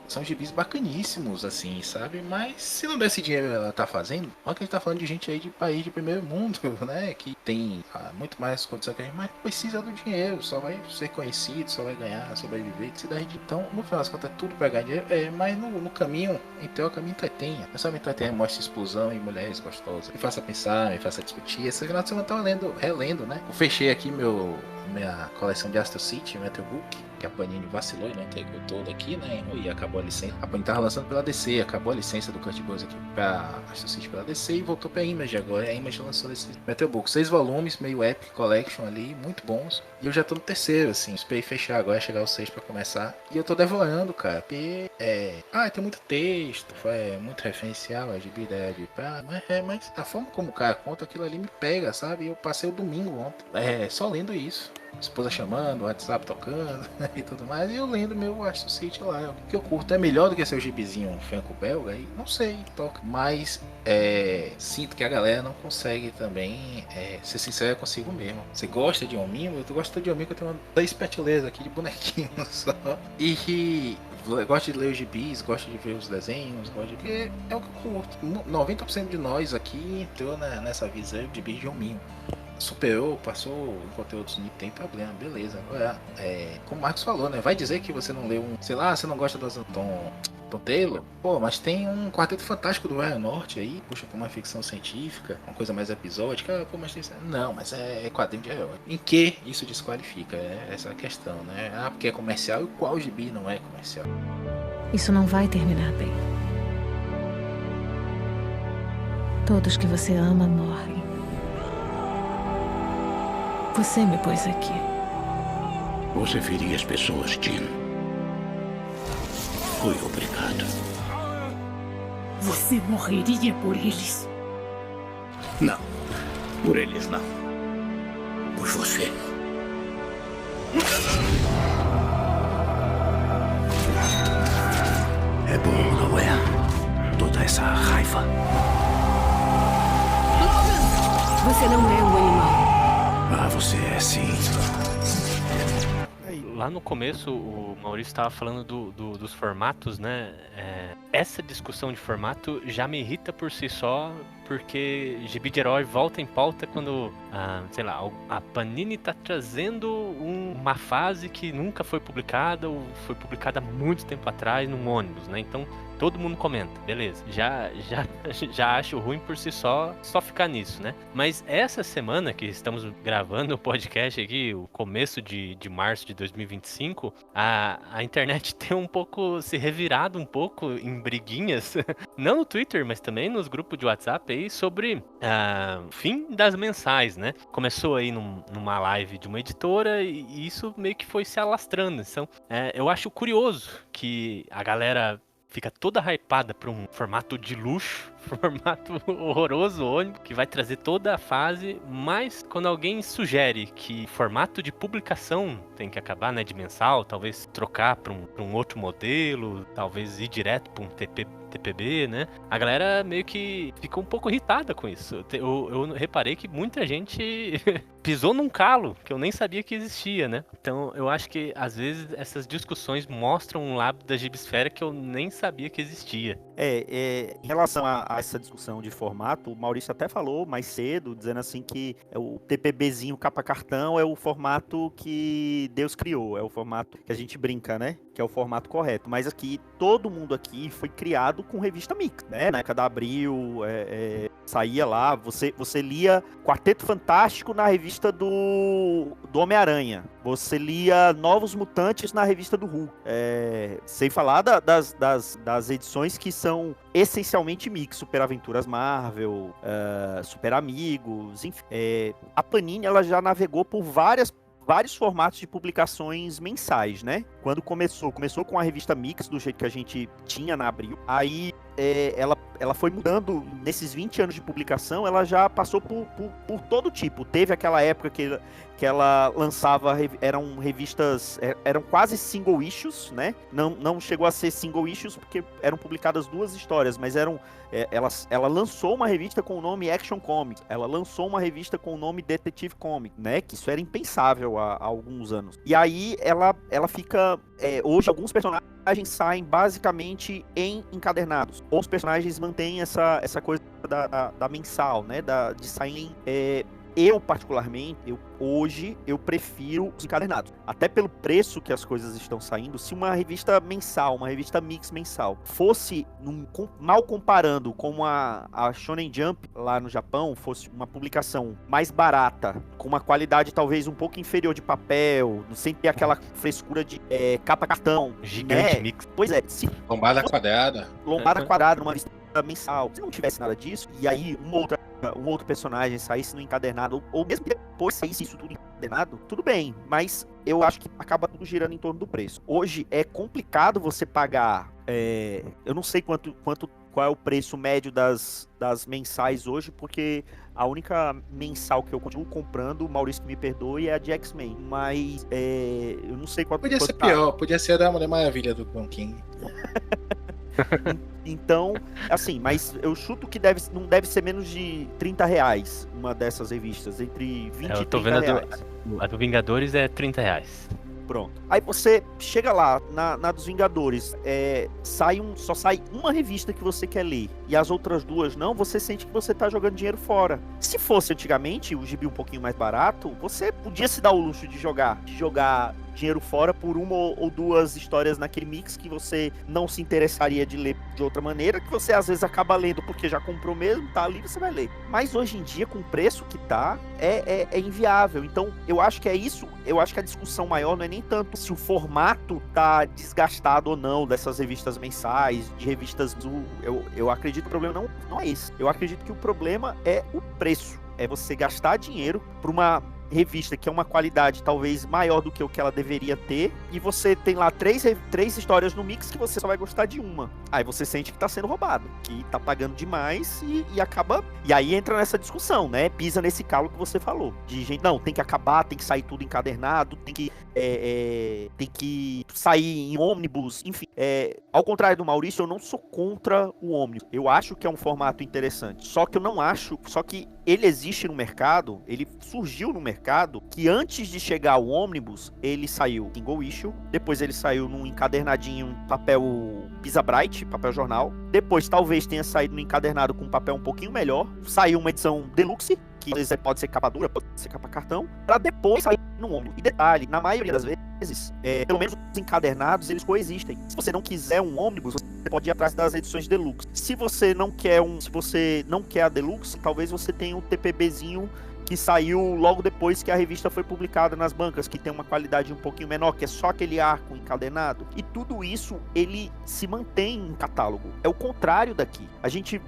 São gibis bacaníssimos, assim, sabe? Mas se não desse dinheiro ela tá fazendo, olha que a gente tá falando de gente aí de país de primeiro mundo, né? Que tem muito mais condição que a gente, mas precisa do dinheiro, só vai ser conhecido, só vai ganhar, sobreviver, que se dá de... Então, no final das contas, é tudo pra ganhar dinheiro, mas no caminho, então o caminho entretenha. Não só me entretenha, mostra explosão e mulheres gostosas. Me faça pensar, me faça discutir. Esse final de semana eu tava relendo, né? Eu fechei aqui minha coleção de Astro City, Metal Book, que a Panini vacilou e não entregou toda aqui, né? E acabou a licença. A Panini tava lançando pela DC, acabou a licença do Kurt Busiek aqui pra Astro City pela DC e voltou pra Image agora. A Image lançou esse Metal Book, 6 volumes, meio Epic Collection ali, muito bons. E eu já tô no terceiro, assim, esperei fechar agora, chegar aos 6 pra começar. E eu tô devorando, cara, porque tem muito texto, muito referencial, a gibi da Era de Prata, mas a forma como o cara conta aquilo ali me pega, sabe? Eu passei o domingo ontem, só lendo isso. Esposa chamando, o WhatsApp tocando e tudo mais, e eu lendo meu Astro City lá. O que eu curto é melhor do que seu gibizinho franco-belga, aí não sei, toca. Mas sinto que a galera não consegue também ser sincera consigo mesmo. Você gosta de hominho? Eu gosto de hominho, que eu tenho 3 prateleiras aqui de bonequinhos só. E gosto de ler os gibis, gosto de ver os desenhos, porque é o que eu curto. 90% de nós aqui entrou nessa visão de gibi de hominho. Superou, passou em conteúdos, não tem problema, beleza. Agora, como o Marcos falou, né? Vai dizer que você não leu sei lá, você não gosta do Tom Taylor? Pô, mas tem um Quarteto Fantástico do Ryan North aí, puxa pra uma ficção científica, uma coisa mais episódica, pô, mas tem... Não, mas é quadrinho de herói. Em que isso desqualifica? Essa é a questão, né? Porque é comercial e qual gibi não é comercial? Isso não vai terminar bem. Todos que você ama morrem. Você me pôs aqui. Você feria as pessoas, Jean. Foi obrigado. Você morreria por eles? Não, por eles não. Por você. É bom, não é? Toda essa raiva. Você não é um animal. Você é sim. Lá no começo, o Maurício estava falando dos formatos, né? essa discussão de formato já me irrita por si só, porque gibi de herói volta em pauta quando, sei lá, a Panini tá trazendo uma fase que nunca foi publicada ou foi publicada há muito tempo atrás num ônibus, né? Então todo mundo comenta, beleza. Já acho ruim por si só ficar nisso, né? Mas essa semana que estamos gravando o podcast aqui, o começo de março de 2025, a internet tem um pouco se revirado um pouco em briguinhas, não no Twitter, mas também nos grupos de WhatsApp aí, sobre o fim das mensais, né? Começou aí numa live de uma editora e isso meio que foi se alastrando. Então, eu acho curioso que a galera fica toda hypada para um formato de luxo, formato horroroso, ônibus, que vai trazer toda a fase, mas quando alguém sugere que formato de publicação tem que acabar, né, de mensal, talvez trocar para um outro modelo, talvez ir direto para um TPB, né? A galera meio que ficou um pouco irritada com isso. Eu reparei que muita gente pisou num calo que eu nem sabia que existia, né? Então eu acho que às vezes essas discussões mostram um lado da gibisfera que eu nem sabia que existia. Em relação a essa discussão de formato, o Maurício até falou mais cedo, dizendo assim que o TPBzinho capa cartão é o formato que Deus criou, é o formato que a gente brinca, né? Que é o formato correto. Mas aqui, todo mundo aqui foi criado com revista mix, né? Na época da Abril, saía lá, você lia Quarteto Fantástico na revista do Homem-Aranha. Você lia Novos Mutantes na revista do Hulk. Sem falar das edições que são essencialmente mix, Super Aventuras Marvel, Super Amigos, enfim. A Panini, ela já navegou por vários formatos de publicações mensais, né? Quando começou com a revista Mix, do jeito que a gente tinha na Abril. Aí ela foi mudando, nesses 20 anos de publicação, ela já passou por todo tipo. Teve aquela época que ela lançava, eram revistas, eram quase single issues, né? Não chegou a ser single issues, porque eram publicadas 2 histórias, mas ela lançou uma revista com o nome Action Comics, ela lançou uma revista com o nome Detective Comics, né? Que isso era impensável há alguns anos. E aí ela fica... hoje, alguns personagens saem basicamente em encadernados. Os personagens mantêm essa coisa da mensal, né? De sair eu, particularmente, hoje eu prefiro os encadernados. Até pelo preço que as coisas estão saindo, se uma revista mensal, uma revista mix mensal, fosse, mal comparando com a Shonen Jump lá no Japão, fosse uma publicação mais barata, com uma qualidade talvez um pouco inferior de papel, sem ter aquela frescura de capa cartão. Gigante mix. Pois é. Lombada quadrada. Lombada quadrada, numa revista mensal. Se não tivesse nada disso, e aí um outro personagem saísse no encadernado, ou mesmo depois saísse isso tudo encadernado, tudo bem, mas eu acho que acaba tudo girando em torno do preço. Hoje é complicado você pagar, eu não sei qual é o preço médio das mensais hoje, porque a única mensal que eu continuo comprando, o Maurício que me perdoe, é a de X-Men, mas eu não sei qual... Podia ser pior, podia ser a da Mulher Maravilha do Tom King. Então, assim, mas eu chuto que não deve ser menos de R$30 uma dessas revistas, entre 20 e 30 reais. A do Vingadores é R$30. Pronto. Aí você chega lá, na dos Vingadores, só sai uma revista que você quer ler, e as outras 2 não, você sente que você tá jogando dinheiro fora. Se fosse antigamente, o gibi um pouquinho mais barato, você podia se dar o luxo de jogar dinheiro fora por 1 ou 2 histórias naquele mix que você não se interessaria de ler de outra maneira, que você às vezes acaba lendo porque já comprou mesmo, tá ali, você vai ler. Mas hoje em dia, com o preço que tá, é inviável. Então, eu acho que é isso, eu acho que a discussão maior não é nem tanto se o formato tá desgastado ou não dessas revistas mensais, de revistas eu acredito que o problema não é esse. Eu acredito que o problema é o preço. É você gastar dinheiro para uma revista que é uma qualidade talvez maior do que o que ela deveria ter, e você tem lá 3 histórias no mix que você só vai gostar de uma. Aí você sente que tá sendo roubado, que tá pagando demais e acaba... E aí entra nessa discussão, né? Pisa nesse calo que você falou. De gente, não, tem que acabar, tem que sair tudo encadernado, tem que sair em ônibus, enfim. Ao contrário do Maurício, eu não sou contra o ônibus. Eu acho que é um formato interessante. Só que eu não acho... Só que ele existe no mercado, ele surgiu no mercado mercado que antes de chegar o ônibus, ele saiu single issue, depois ele saiu num encadernadinho papel Pisa Bright, papel jornal, depois talvez tenha saído no encadernado com um papel um pouquinho melhor, saiu uma edição deluxe, que às vezes pode ser capa dura, pode ser capa cartão, para depois sair no ônibus. E detalhe, na maioria das vezes, pelo menos os encadernados, eles coexistem. Se você não quiser um ônibus, você pode ir atrás das edições deluxe. Se você não quer a deluxe, talvez você tenha um TPBzinho que saiu logo depois que a revista foi publicada nas bancas, que tem uma qualidade um pouquinho menor, que é só aquele arco encadenado. E tudo isso, ele se mantém em catálogo. É o contrário daqui. A gente,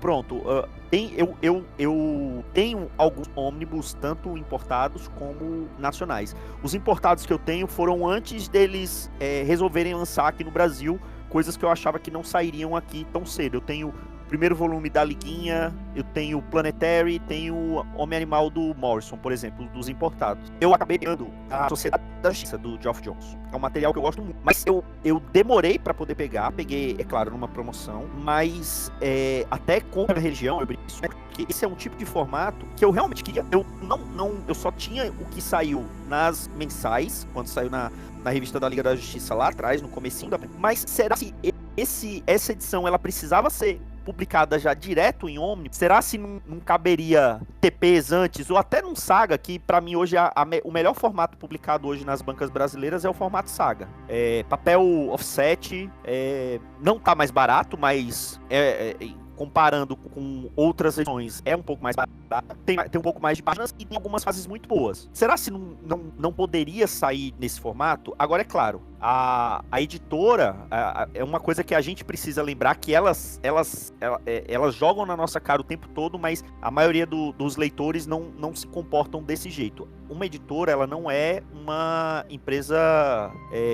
eu tenho alguns ônibus, tanto importados como nacionais. Os importados que eu tenho foram antes deles resolverem lançar aqui no Brasil, coisas que eu achava que não sairiam aqui tão cedo. Eu tenho primeiro volume da Liguinha, eu tenho Planetary, tenho Homem-Animal do Morrison, por exemplo, dos importados. Eu acabei pegando a Sociedade da Justiça, do Geoff Johns. É um material que eu gosto muito, mas eu demorei pra poder pegar, peguei, é claro, numa promoção, mas até contra a região, porque esse é um tipo de formato que eu realmente queria. Eu só tinha o que saiu nas mensais, quando saiu na revista da Liga da Justiça lá atrás, no comecinho mas será que essa edição ela precisava ser publicada já direto em Omni? Será se não caberia TPs antes, ou até num Saga, que pra mim hoje o melhor formato publicado hoje nas bancas brasileiras é o formato Saga. Papel offset, não tá mais barato, mas comparando com outras edições, é um pouco mais barato, tem um pouco mais de páginas e tem algumas fases muito boas. Será se não poderia sair nesse formato? Agora, é claro, a editora, é uma coisa que a gente precisa lembrar, que elas jogam na nossa cara o tempo todo, mas a maioria dos leitores não se comportam desse jeito. Uma editora, ela não é uma empresa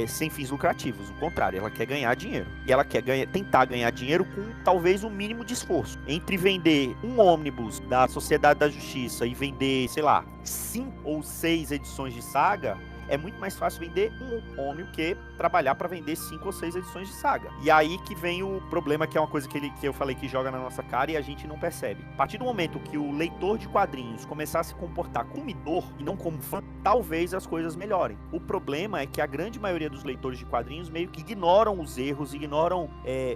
sem fins lucrativos, o contrário, ela quer ganhar dinheiro. E ela quer tentar ganhar dinheiro com talvez o mínimo de esforço. Entre vender um ônibus da Sociedade da Justiça e vender, sei lá, 5 ou 6 edições de Saga, é muito mais fácil vender um ônibus que trabalhar para vender 5 ou 6 edições de Saga. E aí que vem o problema, que é uma coisa que eu falei que joga na nossa cara e a gente não percebe. A partir do momento que o leitor de quadrinhos começar a se comportar como consumidor e não como fã, talvez as coisas melhorem. O problema é que a grande maioria dos leitores de quadrinhos meio que ignoram os erros, ignoram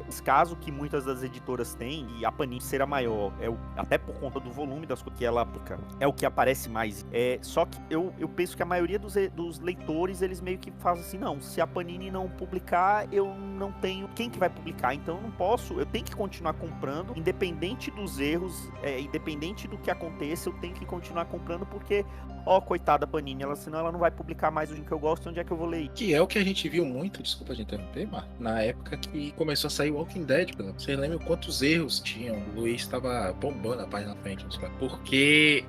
os casos que muitas das editoras têm, e a Panini ser a maior, até por conta do volume das coisas que ela publica, é o que aparece mais. Só que eu penso que a maioria dos leitores, eles meio que fazem assim, não, se a Panini não publicar, eu não tenho quem que vai publicar, então eu não posso, eu tenho que continuar comprando, independente dos erros, independente do que aconteça, eu tenho que continuar comprando, porque, coitada Panini, senão ela não vai publicar mais o que eu gosto, onde é que eu vou ler? Que é o que a gente viu muito, desculpa de interromper, Marco, na época que começou a sair Walking Dead, por exemplo. Vocês lembram quantos erros tinham? O Luiz estava bombando a página na frente, porque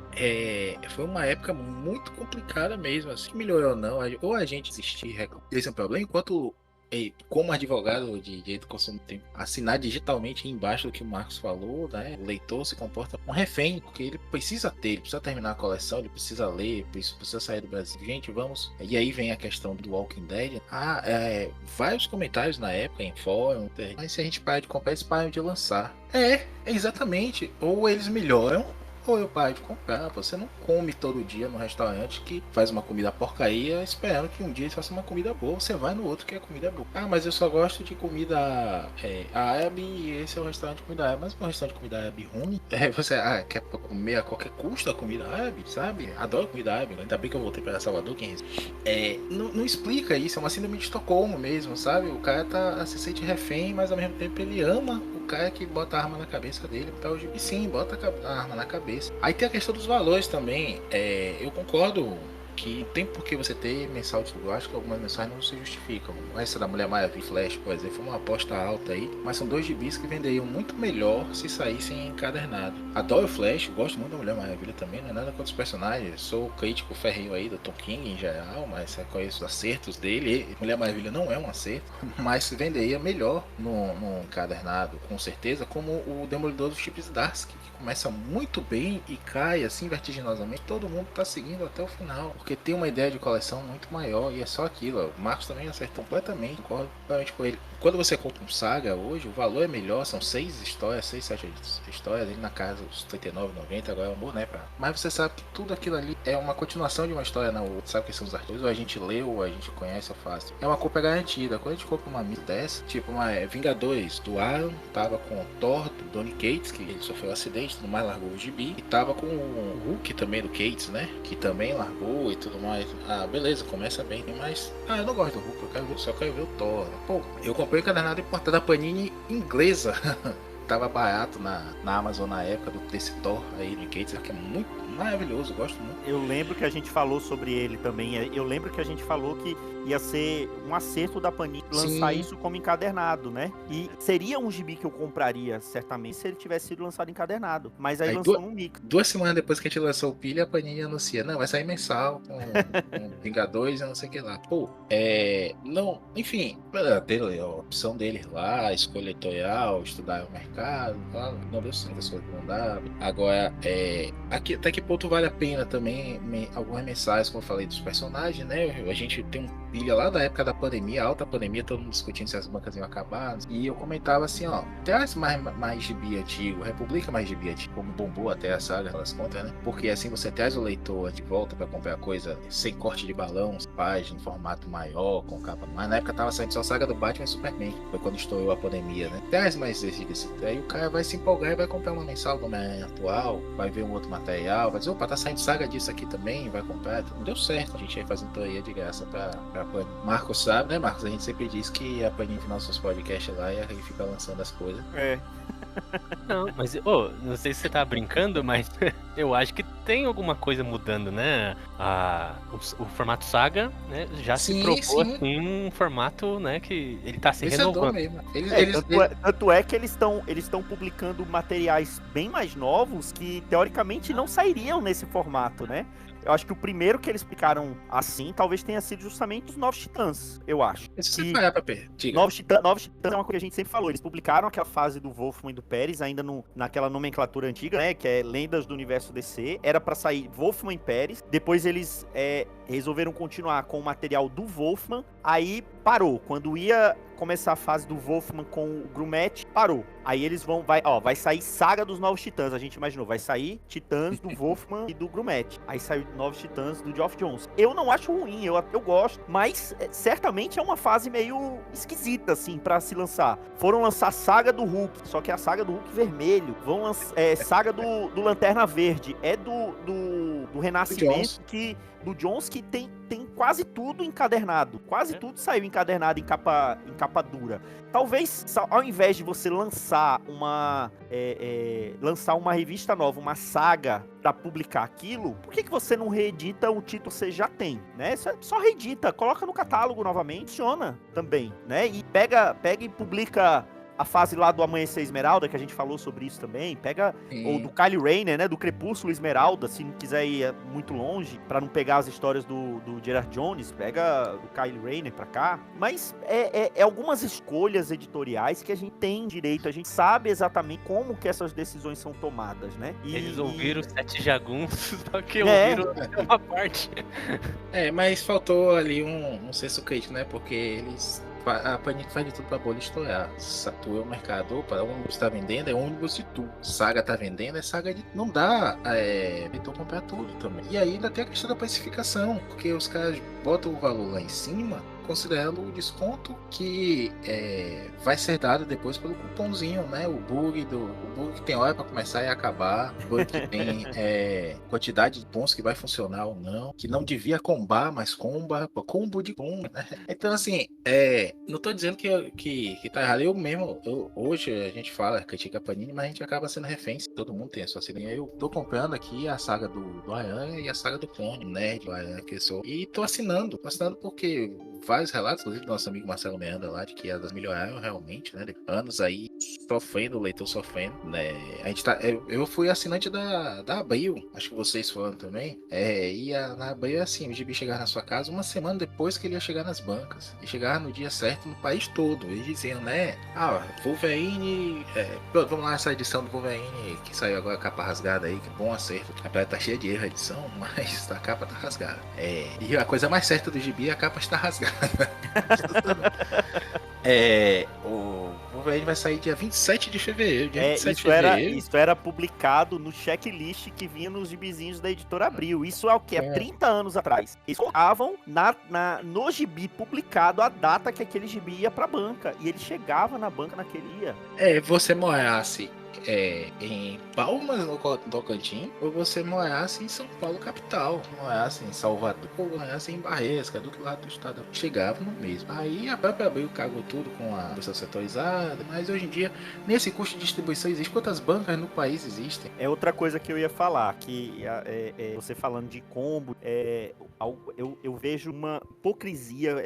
foi uma época muito complicada mesmo, assim, melhorou ou não, ou a gente existir, esse é um problema, enquanto como advogado de direito do consumidor, tem que assinar digitalmente embaixo do que o Marcos falou, né? O leitor se comporta como um refém, porque ele precisa terminar a coleção, ele precisa ler, precisa sair do Brasil. Gente, vamos. E aí vem a questão do Walking Dead. Vários comentários na época, em fórum, mas se a gente parar de comprar, eles param de lançar. Exatamente. Ou eles melhoram, ou eu paro de comprar. Você não come todo dia no restaurante que faz uma comida porcaria esperando que um dia ele faça uma comida boa. Você vai no outro que é comida boa. Mas eu só gosto de comida árabe e esse é o restaurante de comida árabe. Mas um restaurante de comida árabe ruim, você quer comer a qualquer custo a comida árabe, sabe? Adoro comida árabe. Ainda bem que eu voltei para Salvador, não explica isso, é uma síndrome de Estocolmo mesmo, sabe? O cara se sente refém, mas ao mesmo tempo ele ama o cara que bota a arma na cabeça dele para o gibi. Sim, bota a arma na cabeça. Aí tem a questão dos valores também. Eu concordo que tem por que você ter mensal de tudo. Eu acho que algumas mensagens não se justificam. Essa da Mulher Maravilha Flash, por exemplo, foi uma aposta alta aí, mas são 2 gibis que venderiam muito melhor se saíssem encadernado. Adoro o Flash, gosto muito da Mulher Maravilha também, não é nada contra os personagens, sou crítico ferrenho aí do Tom King em geral, mas conheço os acertos dele. Mulher Maravilha não é um acerto, mas venderia melhor no encadernado, com certeza, como o Demolidor do Chip Zdarsky, que começa muito bem e cai assim vertiginosamente. Todo mundo tá seguindo até o final, porque tem uma ideia de coleção muito maior e é só aquilo. O Marcos também acertou completamente, concordo completamente com ele. quando você compra um Saga hoje, o valor é melhor, são 6, 7 histórias, ali na casa dos R$39,90, agora é um bom, né? Mas você sabe que tudo aquilo ali é uma continuação de uma história na outra, sabe que são os artigos, ou a gente leu, ou a gente conhece, é fácil. É uma compra garantida. Quando a gente compra uma missa dessa, tipo uma Vingadores do Aaron, tava com o Thor, do Donny Cates, que ele sofreu um acidente, tudo mais, largou o gibi, e tava com o Hulk também do Cates, né? Que também largou e tudo mais. Ah, beleza, começa bem, mas eu não gosto do Hulk, só quero ver o Thor. Pô, eu comprei o encadernado importado da Panini inglesa. Tava barato na Amazon na época desse Thor aí do Cates, que é muito maravilhoso, gosto muito. Eu lembro que a gente falou sobre ele também. Eu lembro que a gente falou que ia ser um acerto da Panini lançar isso como encadernado, né? E seria um gibi que eu compraria, certamente, se ele tivesse sido lançado encadernado. Mas aí lançou num mix. 2 semanas depois que a gente lançou o Pilha, a Panini anuncia, não, vai sair mensal com Vingadores e não sei o que lá. Pô, não, enfim, a opção dele lá, escolha editorial, estudar o mercado, não deu certo, as coisas não dava. Agora, até que ponto vale a pena também algumas mensagens, como eu falei, dos personagens, né? A gente tem um Pilha lá da época da pandemia, alta pandemia, todo mundo discutindo se as bancas iam acabar, e eu comentava assim, ó, traz mais gibi antigo, republica mais gibi antigo, como bombou até a saga, elas contas, né? Porque assim você traz o leitor de volta pra comprar coisa sem corte de balão, página, em formato maior, com capa, mas na época tava saindo só a saga do Batman e Superman, foi quando estourou a pandemia, né? Traz mais desse, aí o cara vai se empolgar e vai comprar uma mensal do Homem-Aranha atual, vai ver um outro material, vai dizer, opa, tá saindo saga disso aqui também, vai comprar, não deu certo, a gente ia fazer uma teoria de graça pra Panini. Marcos sabe, né, Marcos? A gente sempre diz que a Panini final seus podcasts lá e aí fica lançando as coisas. Não, mas, não sei se você tá brincando, mas eu acho que tem alguma coisa mudando, né? O formato Saga, né, já se propôs assim, um formato, né, que ele tá se renovando. Mesmo. Tanto é que eles estão publicando materiais bem mais novos que, teoricamente, não sairiam nesse formato, né? Eu acho que o primeiro que eles explicaram assim, talvez tenha sido justamente os Novos Titãs, eu acho. Novos Titãs é uma coisa que a gente sempre falou. Eles publicaram aquela fase do Wolfman e do Pérez, ainda naquela nomenclatura antiga, né? Que é Lendas do Universo DC. Era pra sair Wolfman e Pérez. Depois eles resolveram continuar com o material do Wolfman. Aí parou. Quando ia começar a fase do Wolfman com o Grumet, parou. Aí eles vai sair Saga dos Novos Titãs. A gente imaginou, vai sair Titãs do Wolfman e do Grumet. Aí saiu Novos Titãs do Geoff Johns. Eu não acho ruim, eu gosto, mas certamente é uma fase meio esquisita, assim, pra se lançar. Foram lançar Saga do Hulk, só que é a Saga do Hulk vermelho. Vão lançar Saga do Lanterna Verde. É do Renascimento, do Johns, que tem quase tudo encadernado. Quase tudo saiu encadernado em capa dura. Talvez, ao invés de você lançar uma revista nova, uma saga pra publicar aquilo, por que você não reedita o título que você já tem, né? Só reedita, coloca no catálogo novamente, funciona também, né? E pega e publica a fase lá do Amanhecer Esmeralda, que a gente falou sobre isso também, ou do Kyle Rayner, né, do Crepúsculo Esmeralda, se não quiser ir muito longe, pra não pegar as histórias do Gerard Jones, pega o Kyle Rayner pra cá, mas é algumas escolhas editoriais que a gente tem direito, a gente sabe exatamente como que essas decisões são tomadas, né? Eles ouviram 7 jagunços, só que ouviram uma parte. Mas faltou ali um senso crítico, né, porque a Panini faz de tudo pra bolha estourar. Tu é o mercado, para o ônibus tá vendendo, é ônibus de tudo. Saga tá vendendo, é saga de... Não dá então comprar tudo também. E aí ainda tem a questão da precificação, porque os caras botam o valor lá em cima, considerando o desconto que vai ser dado depois pelo cupomzinho, né? O bug que tem hora para começar e acabar, o bug que tem quantidade de pontos que vai funcionar ou não, que não devia combar, mas combo de combo, né? Então assim, não tô dizendo que tá errado, hoje a gente critica a Panini, mas a gente acaba sendo refém, todo mundo tem a sua sininha. Eu tô comprando aqui a saga do Aranha e a saga do Clone, né? Do Aranha que eu sou, e tô assinando porque vários relatos, inclusive do nosso amigo Marcelo Meanda lá, de que elas melhoraram realmente, né? Anos aí sofrendo, o leitor sofrendo, né? A gente eu fui assinante da Abril, acho que vocês foram também. Na Abril, assim, o gibi chegava na sua casa uma semana depois que ele ia chegar nas bancas. E chegava no dia certo no país todo. Eles diziam, né? Wolverine. Vamos lá, essa edição do Wolverine que saiu agora, capa rasgada aí, que bom acerto. A capa tá cheia de erro a edição, mas a capa tá rasgada. E a coisa mais certa do gibi é a capa está rasgada. O Wolverine vai sair dia 27 de fevereiro. Dia 27 de fevereiro. Isso era publicado no checklist que vinha nos gibizinhos da editora Abril. Isso é o que? Há 30 anos atrás. Eles colocavam no gibi publicado a data que aquele gibi ia pra banca. E ele chegava na banca naquele dia. Você morasse em Palmas, no Tocantins, ou você morasse em São Paulo, capital, morasse em Salvador, ou morasse em Barreiras, que é do outro lado do estado, chegava no mesmo. Aí a própria Abril cagou tudo com a distribuição setorizada, mas hoje em dia, nesse custo de distribuição existe, quantas bancas no país existem? É outra coisa que eu ia falar, que você falando de combo, eu vejo uma hipocrisia,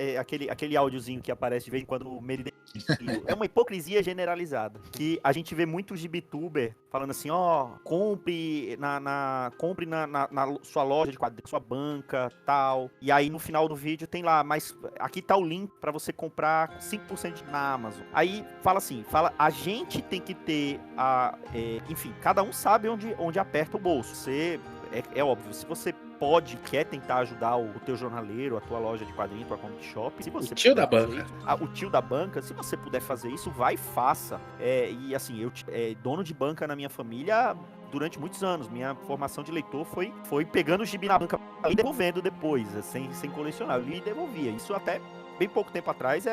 aquele áudiozinho que aparece de vez em quando no Meridian. É uma hipocrisia generalizada, que a gente vê muitos gibituber falando assim, compre na sua loja de quadrinhos, sua banca, tal, e aí no final do vídeo tem lá, mas aqui tá o link pra você comprar 5% na Amazon. Aí a gente tem que ter enfim, cada um sabe onde aperta o bolso. É óbvio, se você quer tentar ajudar o teu jornaleiro, a tua loja de quadrinhos, a tua comic shop, se você o tio da banca. O tio da banca, se você puder fazer isso, vai e faça. E assim, eu dono de banca na minha família durante muitos anos. Minha formação de leitor foi pegando o gibi na banca e devolvendo depois, sem colecionar. Eu li e devolvia. Isso até bem pouco tempo atrás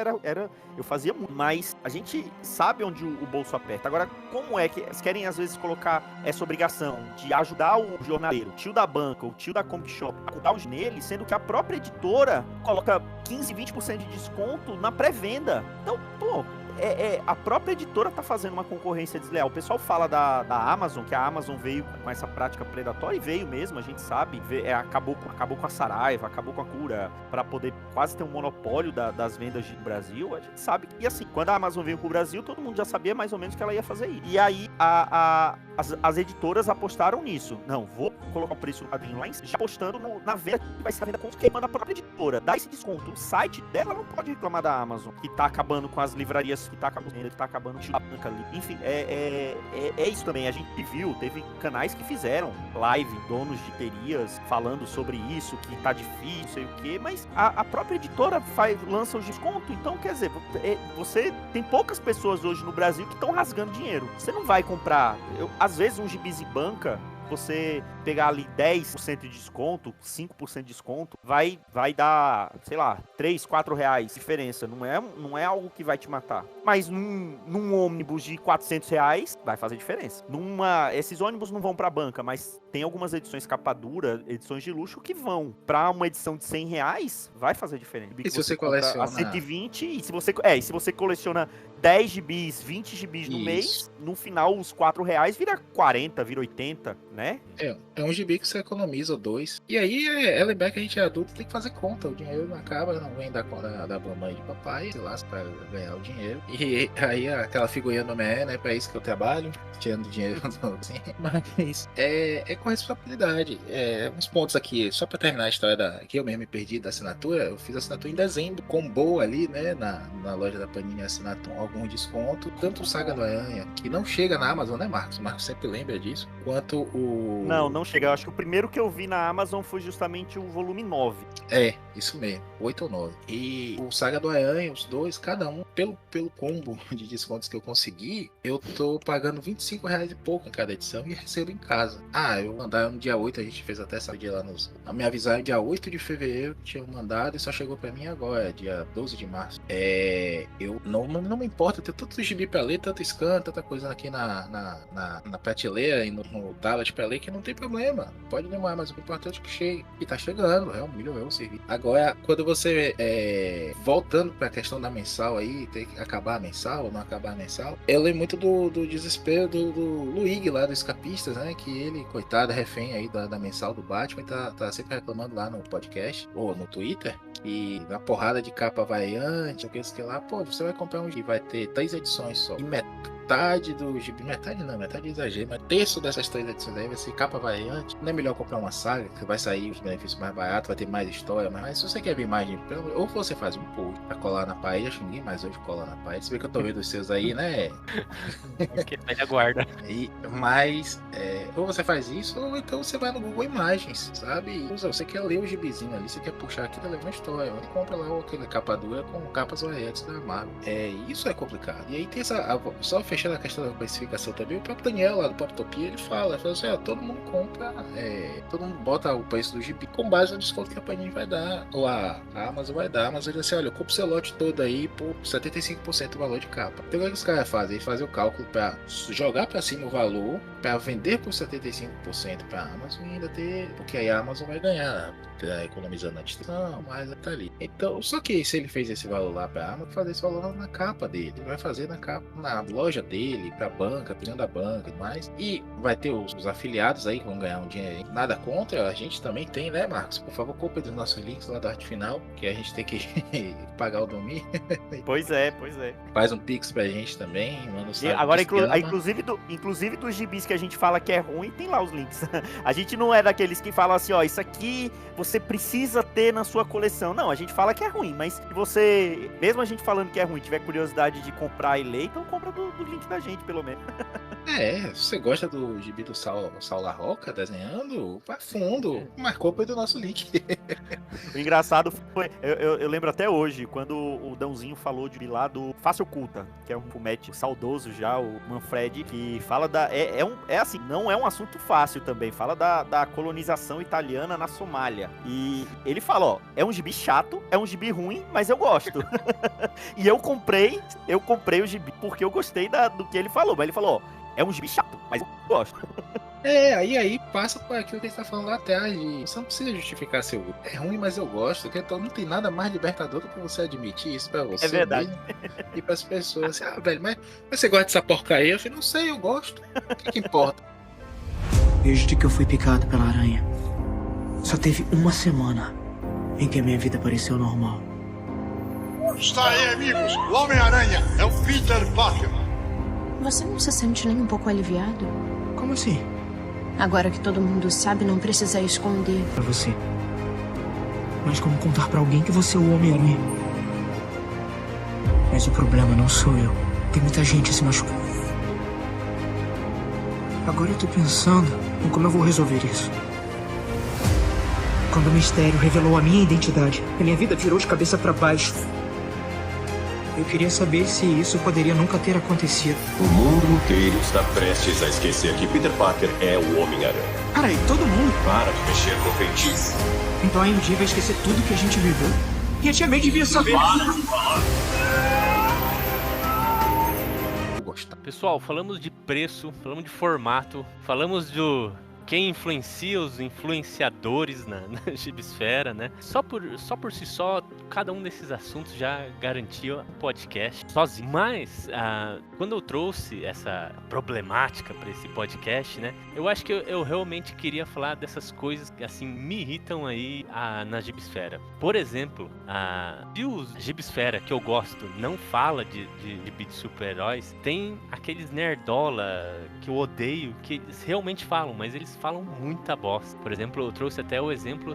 eu fazia muito, mas a gente sabe onde o bolso aperta. Agora, como é que eles querem às vezes colocar essa obrigação de ajudar o jornaleiro, o tio da banca, o tio da comic shop, a colocar os nele, sendo que a própria editora coloca 15, 20% de desconto na pré-venda. Então, a própria editora tá fazendo uma concorrência desleal. O pessoal fala da Amazon, que a Amazon veio com essa prática predatória, e veio mesmo, a gente sabe, acabou com a Saraiva, acabou com a Cura, para poder quase ter um monopólio das vendas do Brasil. A gente sabe que, assim, quando a Amazon veio pro Brasil, todo mundo já sabia mais ou menos que ela ia fazer isso. E aí, as editoras apostaram nisso. Não, vou colocar o preço do quadrinho lá, já apostando na venda, que vai ser a venda queimando a própria editora. Dá esse desconto. O site dela não pode reclamar da Amazon, que tá acabando com as livrarias, que tá acabando com a banca ali. Enfim, é isso também. A gente viu, teve canais que fizeram live, donos de terias, falando sobre isso, que tá difícil, sei o quê, mas a própria editora lança o desconto. Então, quer dizer, você tem poucas pessoas hoje no Brasil que estão rasgando dinheiro. Você não vai comprar, às vezes um gibis em banca, você pegar ali 10% de desconto, 5% de desconto, vai dar, sei lá, 3, 4 reais diferença. Não é algo que vai te matar. Mas num ônibus de 400 reais, vai fazer diferença. Esses ônibus não vão pra banca, mas tem algumas edições capa dura, edições de luxo, que vão. Pra uma edição de 100 reais, vai fazer diferença. E se você coleciona... A 120, e se você coleciona 10 gibis, 20 gibis no mês, no final os 4 reais vira 40, vira 80, né? É um gibi que você economiza 2. E aí é lembrar que a gente é adulto, tem que fazer conta. O dinheiro não acaba, não vem da conta da mamãe e de papai, sei lá, pra ganhar o dinheiro. E aí aquela figurinha do ME, né? Pra isso que eu trabalho, tirando dinheiro assim. Mas é com responsabilidade. Uns pontos aqui, só pra terminar a história que eu mesmo me perdi da assinatura. Eu fiz a assinatura em dezembro, combo ali, né? Na loja da Panini assinatura algum desconto. Tanto o Saga do Aranha, que não chega na Amazon, né, Marcos? O Marcos sempre lembra disso. Quanto o... Não chega. Eu acho que o primeiro que eu vi na Amazon foi justamente o volume 9. Isso mesmo. 8 ou 9. E o Saga do Aranha, os dois, cada um, pelo combo de descontos que eu consegui, eu tô pagando R$25 e pouco em cada edição e recebo em casa. Eu mandaram no dia 8, a gente fez até essa dia lá me avisaram dia 8 de fevereiro que tinham mandado e só chegou pra mim agora, dia 12 de março. Eu não me importa ter tanto gibi pra ler, tanto scan, tanta coisa aqui na prateleira e no tablet pra ler, que não tem problema. Pode demorar, mas o importante é que chegue. E tá chegando, melhorou o serviço. Agora, quando você voltando pra questão da mensal aí, tem que acabar a mensal ou não acabar a mensal, eu lembro muito do desespero do Luigi lá, do Escapistas, né? Que ele, coitado, refém aí da mensal do Batman, tá sempre reclamando lá no podcast ou no Twitter. E na porrada de capa variante, o que lá, você vai comprar um gibi, vai ter 3 edições só. E metade do gibi, metade é exagero, mas terço dessas 3 edições aí vai ser capa variante. Não é melhor comprar uma saga, que vai sair os benefícios mais baratos, vai ter mais história, mas se você quer ver mais, ou você faz um post pra colar na parede, acho que ninguém mais hoje cola na parede. Você vê que eu tô vendo os seus aí, né? Que velha guarda. Mas, ou você faz isso, ou então você vai no Google Imagens, sabe? Você quer ler o gibizinho ali, você quer puxar aquilo, levar uma história. Você compra lá aquela capa dura com capas variantes da Marvel. Isso é complicado. E aí tem só fechando a questão da especificação também, o próprio Daniel lá do Poptopia, ele fala assim, todo mundo compra, todo mundo bota o preço do gibi com base no desconto que a Panini vai dar, ou a Amazon vai dar, mas ele diz assim, olha, eu compro seu lote todo aí por 75% do valor de capa. Então o que os caras fazem? Eles fazem o cálculo para jogar para cima o valor, para vender por 75% para a Amazon e ainda ter, porque aí a Amazon vai ganhar, economizando na distribuição, mas tá ali. Então, só que se ele fez esse valor lá para a Amazon, fazer esse valor na capa dele, ele vai fazer na capa, na loja dele, para a banca, pedindo da banca e mais, e vai ter os afiliados aí que vão ganhar um dinheiro. Nada contra, a gente também tem, né, Marcos? Por favor, compre dos nossos links lá da arte final, que a gente tem que pagar o domínio. Pois é. Faz um pix pra gente também, manda E agora, inclusive dos gibis que a gente fala que é ruim, tem lá os links. A gente não é daqueles que falam assim, ó, isso aqui você precisa ter na sua coleção. Não, a gente fala que é ruim, mas se você, mesmo a gente falando que é ruim, tiver curiosidade de comprar e ler, então compra do link da gente, pelo menos. Se você gosta do gibi do Saul La Roca desenhando, vai fundo, mas compra do nosso link. O engraçado foi, eu lembro até hoje, quando o Dãozinho falou de lá do Face Oculta, que é um fumete saudoso já, o Manfred, que fala assim, não é um assunto fácil também, fala da colonização italiana na Somália. E ele fala, ó, é um gibi chato, é um gibi ruim, mas eu gosto. E eu comprei o gibi porque eu gostei do que ele falou, mas ele falou, ó, é um gibi chato, mas eu gosto. Aí passa por aquilo que a gente tá falando lá atrás. Você não precisa justificar seu grupo. É ruim, mas eu gosto. Então não tem nada mais libertador do que você admitir isso pra você. É verdade. E pras pessoas. Assim, velho, mas você gosta dessa porcaria? Eu falei, não sei, eu gosto. O que importa? Desde que eu fui picado pela aranha, só teve uma semana em que a minha vida pareceu normal. Está aí, amigos. O Homem-Aranha é o Peter Parker. Você não se sente nem um pouco aliviado? Como assim? Agora que todo mundo sabe, não precisa esconder. Pra você. Mas como contar pra alguém que você é o Homem-Aranha? Mas o problema não sou eu. Tem muita gente se machucando. Agora eu tô pensando em como eu vou resolver isso. Quando o mistério revelou a minha identidade, a minha vida virou de cabeça pra baixo. Eu queria saber se isso poderia nunca ter acontecido. O mundo inteiro está prestes a esquecer que Peter Parker é o Homem-Aranha. Peraí, todo mundo? Para de mexer com feitiço. Então a MJ vai esquecer tudo que a gente viveu. E a Tia May devia saber. Para de falar. Pessoal, falamos de preço, falamos de formato, falamos do quem influencia os influenciadores na Gibisfera, né? Só por si só, cada um desses assuntos já garantia o podcast sozinho. Mas, quando eu trouxe essa problemática para esse podcast, né? Eu acho que eu realmente queria falar dessas coisas que, assim, me irritam aí na Gibisfera. Por exemplo, se o Gibisfera que eu gosto não fala de super-heróis, tem aqueles nerdola que eu odeio, que eles realmente falam, mas eles falam muita bosta. Por exemplo, eu trouxe até o exemplo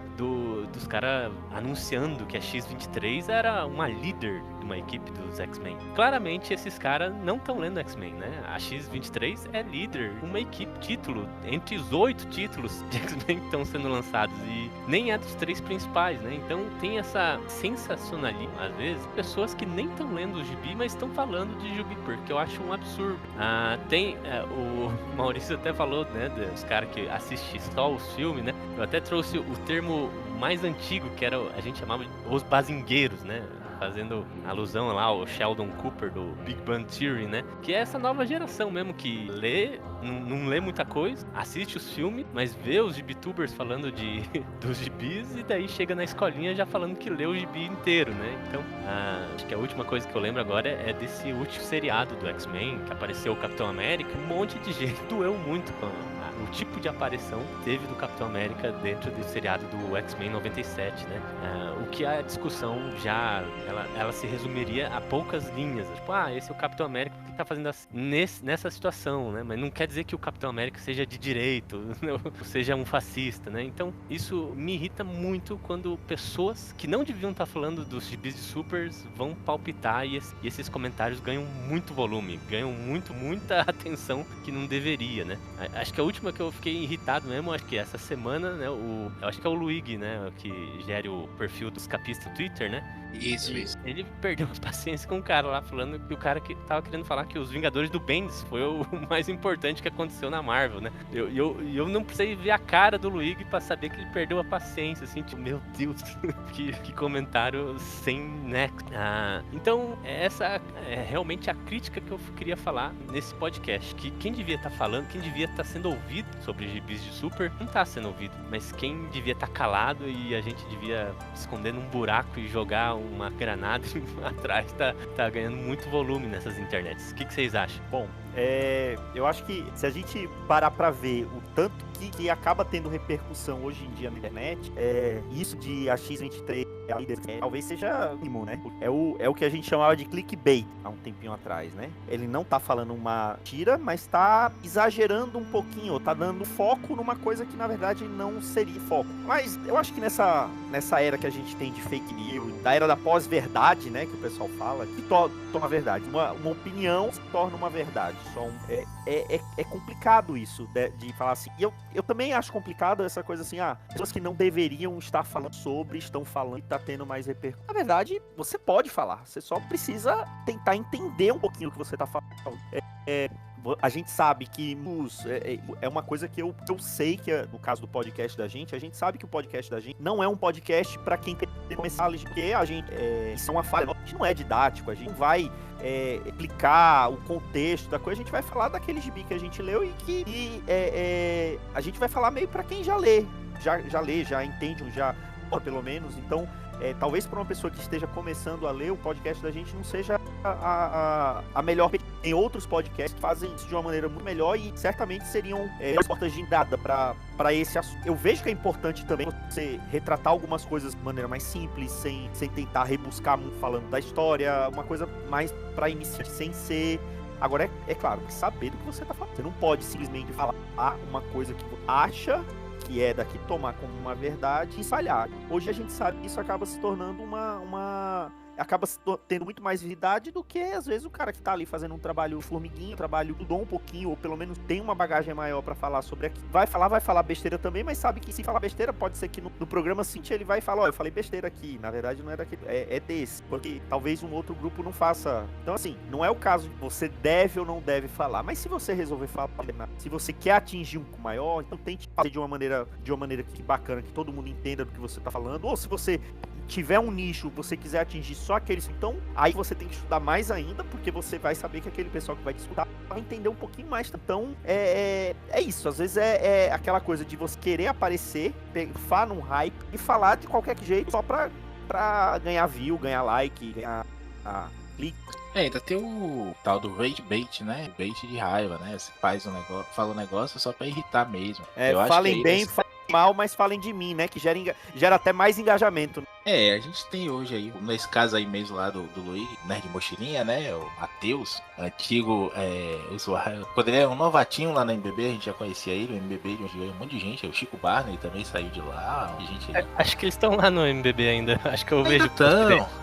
dos caras anunciando que a X-23 era uma líder de uma equipe dos X-Men. Claramente, esses caras não estão lendo X-Men, né? A X-23 é líder de uma equipe, título, entre os 8 títulos de X-Men que estão sendo lançados, e nem é dos 3 principais, né? Então tem essa sensacionalismo, às vezes, pessoas que nem estão lendo o gibi, mas estão falando de gibi, porque eu acho um absurdo. O Maurício até falou, né, dos caras que assistem só os filmes, né? Eu até trouxe o termo mais antigo, que era, a gente chamava de os bazingueiros, né? Fazendo alusão lá ao Sheldon Cooper do Big Bang Theory, né? Que é essa nova geração mesmo que não lê muita coisa, assiste os filmes, mas vê os gibitubers falando dos gibis, e daí chega na escolinha já falando que lê o gibi inteiro, né? Então, acho que a última coisa que eu lembro agora é desse último seriado do X-Men, que apareceu o Capitão América. Um monte de gente doeu muito com o tipo de aparição que teve do Capitão América dentro do seriado do X-Men 97, né? O que a discussão já, ela se resumiria a poucas linhas. Tipo, esse é o Capitão América que tá fazendo assim, nessa situação, né? Mas não quer dizer que o Capitão América seja de direito, ou seja um fascista, né? Então, isso me irrita muito quando pessoas que não deviam estar falando dos gibis de supers vão palpitar e esses comentários ganham muito volume, ganham muita atenção que não deveria, né? Acho que a última que eu fiquei irritado mesmo, acho que essa semana, né? Eu acho que é o Luigi, né? Que gere o perfil dos capistas do Twitter, né? Isso. Ele perdeu a paciência com o cara lá, falando que o cara que tava querendo falar que os Vingadores do Bendis foi o mais importante que aconteceu na Marvel, né? Eu não precisei ver a cara do Luigi pra saber que ele perdeu a paciência, assim, tipo, meu Deus, que comentário sem nexo. Então, essa é realmente a crítica que eu queria falar nesse podcast, que quem devia estar falando, quem devia estar sendo ouvido sobre gibis de super, não tá sendo ouvido, mas quem devia estar calado e a gente devia esconder num buraco e jogar uma granada atrás, tá ganhando muito volume nessas internets. O que vocês acham? Bom, eu acho que se a gente parar pra ver o tanto que acaba tendo repercussão hoje em dia na internet, isso de a X23 talvez seja mínimo, né? É o que a gente chamava de clickbait há um tempinho atrás, né? Ele não tá falando uma tira, mas tá exagerando um pouquinho, ou tá dando foco numa coisa que na verdade não seria foco. Mas eu acho que nessa era que a gente tem de fake news, da era da pós-verdade, né, que o pessoal fala, que torna verdade. Uma opinião se torna uma verdade. É complicado isso de falar assim. E eu também acho complicado essa coisa assim, pessoas que não deveriam estar falando sobre, estão falando e tá tendo mais repercussão. Na verdade, você pode falar, você só precisa tentar entender um pouquinho o que você tá falando. A gente sabe que é uma coisa que eu sei que, no caso do podcast da gente, a gente sabe que o podcast da gente não é um podcast pra quem quer começar a ler, porque a gente, isso é uma falha, a gente não é didático, a gente não vai explicar o contexto da coisa, a gente vai falar daquele gibi que a gente leu e que a gente vai falar meio pra quem já lê, já entende, pelo menos, então talvez para uma pessoa que esteja começando a ler, o podcast da gente não seja a melhor. Tem outros podcasts que fazem isso de uma maneira muito melhor e certamente seriam as portas de entrada para esse assunto. Eu vejo que é importante também você retratar algumas coisas de maneira mais simples, sem tentar rebuscar muito falando da história, uma coisa mais para iniciar, sem ser... Agora, é claro, saber do que você tá falando. Você não pode simplesmente falar uma coisa que você acha que é daqui, tomar como uma verdade e falhar. Hoje a gente sabe que isso acaba se tornando acaba tendo muito mais verdade do que, às vezes, o cara que tá ali fazendo um trabalho formiguinho, um trabalho estudou um pouquinho, ou pelo menos tem uma bagagem maior pra falar sobre aquilo. Vai falar besteira também, mas sabe que se falar besteira, pode ser que no programa seguinte ele vai falar, eu falei besteira aqui, na verdade não é daquele, é desse, porque talvez um outro grupo não faça. Então, assim, não é o caso de você deve ou não deve falar, mas se você resolver falar, se você quer atingir um pouco maior, então tente fazer de uma maneira que bacana, que todo mundo entenda do que você tá falando, ou se você tiver um nicho, você quiser atingir só aqueles, então aí você tem que estudar mais ainda, porque você vai saber que aquele pessoal que vai te escutar vai entender um pouquinho mais. Então é isso, às vezes é aquela coisa de você querer aparecer, falar num hype e falar de qualquer jeito só pra ganhar view, ganhar like, ganhar clique. Ainda tem o tal do rage bait, né? Bait de raiva, né? Você fala um negócio só pra irritar mesmo. Falem bem, falem mal, mas falem de mim, né? Que gera até mais engajamento. A gente tem hoje aí, nesse caso aí mesmo lá do Luiz, Nerd Mochilinha, né? O Matheus, antigo usuário. Quando ele é um novatinho lá na MBB, a gente já conhecia ele, o MBB de onde veio um monte de gente. O Chico Barney também saiu de lá. Acho que eles estão lá no MBB ainda. Acho que eu vejo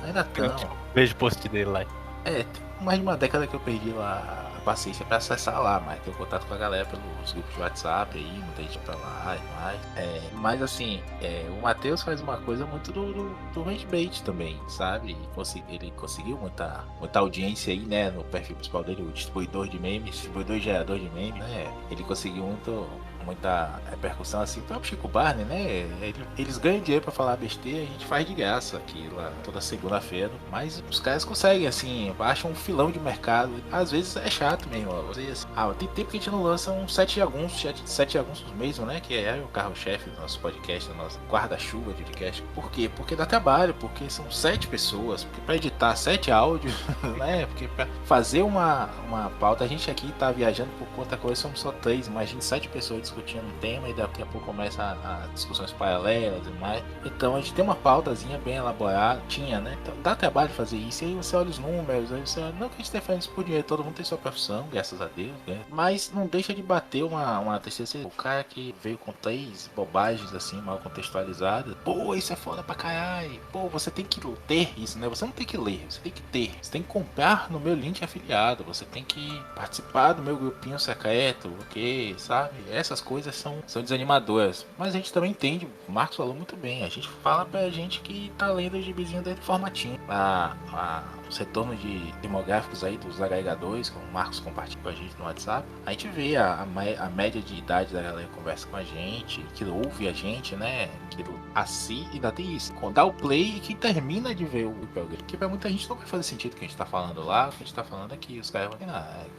Ainda estão. Vejo post dele lá. Tem mais de uma década que eu perdi lá a paciência pra acessar lá, mas tenho contato com a galera pelos grupos de WhatsApp aí, muita gente pra lá e mais. Mas assim, o Matheus faz uma coisa muito do rage bait também, sabe? Ele conseguiu muita audiência aí, né, no perfil principal dele, o distribuidor de memes, distribuidor e gerador de memes, né? Ele conseguiu muita repercussão assim, o próprio Chico Barney, né? Eles ganham dinheiro pra falar besteira, a gente faz de graça aqui lá toda segunda-feira, mas os caras conseguem, assim, acham um filão de mercado. Às vezes é chato mesmo, ó. Tem tempo que a gente não lança um 7 jagunços mesmo, né? Que é o carro-chefe do nosso podcast, do nosso guarda-chuva de podcast. Por quê? Porque dá trabalho, porque são 7 pessoas, porque pra editar 7 áudios, né? Porque pra fazer uma pauta, a gente aqui tá viajando por conta coisa, somos só 3, imagina 7 pessoas discutindo um tema e daqui a pouco começa a discussões paralelas e mais. Então a gente tem uma pautazinha bem elaborada, tinha, né? Então dá trabalho fazer isso, e aí você olha os números, aí você olha, não que a gente esteja fazendo isso por dinheiro, todo mundo tem sua profissão, graças a Deus, né? Mas não deixa de bater uma TCC. O cara que veio com 3 bobagens assim, mal contextualizadas, pô, isso é foda pra caralho, pô, você tem que ter isso, né? Você não tem que ler, você tem que ter, você tem que comprar no meu link afiliado, você tem que participar do meu grupinho secreto, porque, sabe, essas coisas são desanimadoras. Mas a gente também entende, o Marcos falou muito bem, a gente fala pra gente que tá lendo o gibizinho dele formatinho. Os retornos demográficos aí dos agregadores, como o Marcos compartilha com a gente no WhatsApp, a gente vê a média de idade da galera que conversa com a gente, que ouve a gente, né, que assiste, e ainda tem isso, dá o play e que termina de ver o programa, que pra muita gente não vai fazer sentido o que a gente tá falando lá, o que a gente tá falando aqui, os caras vão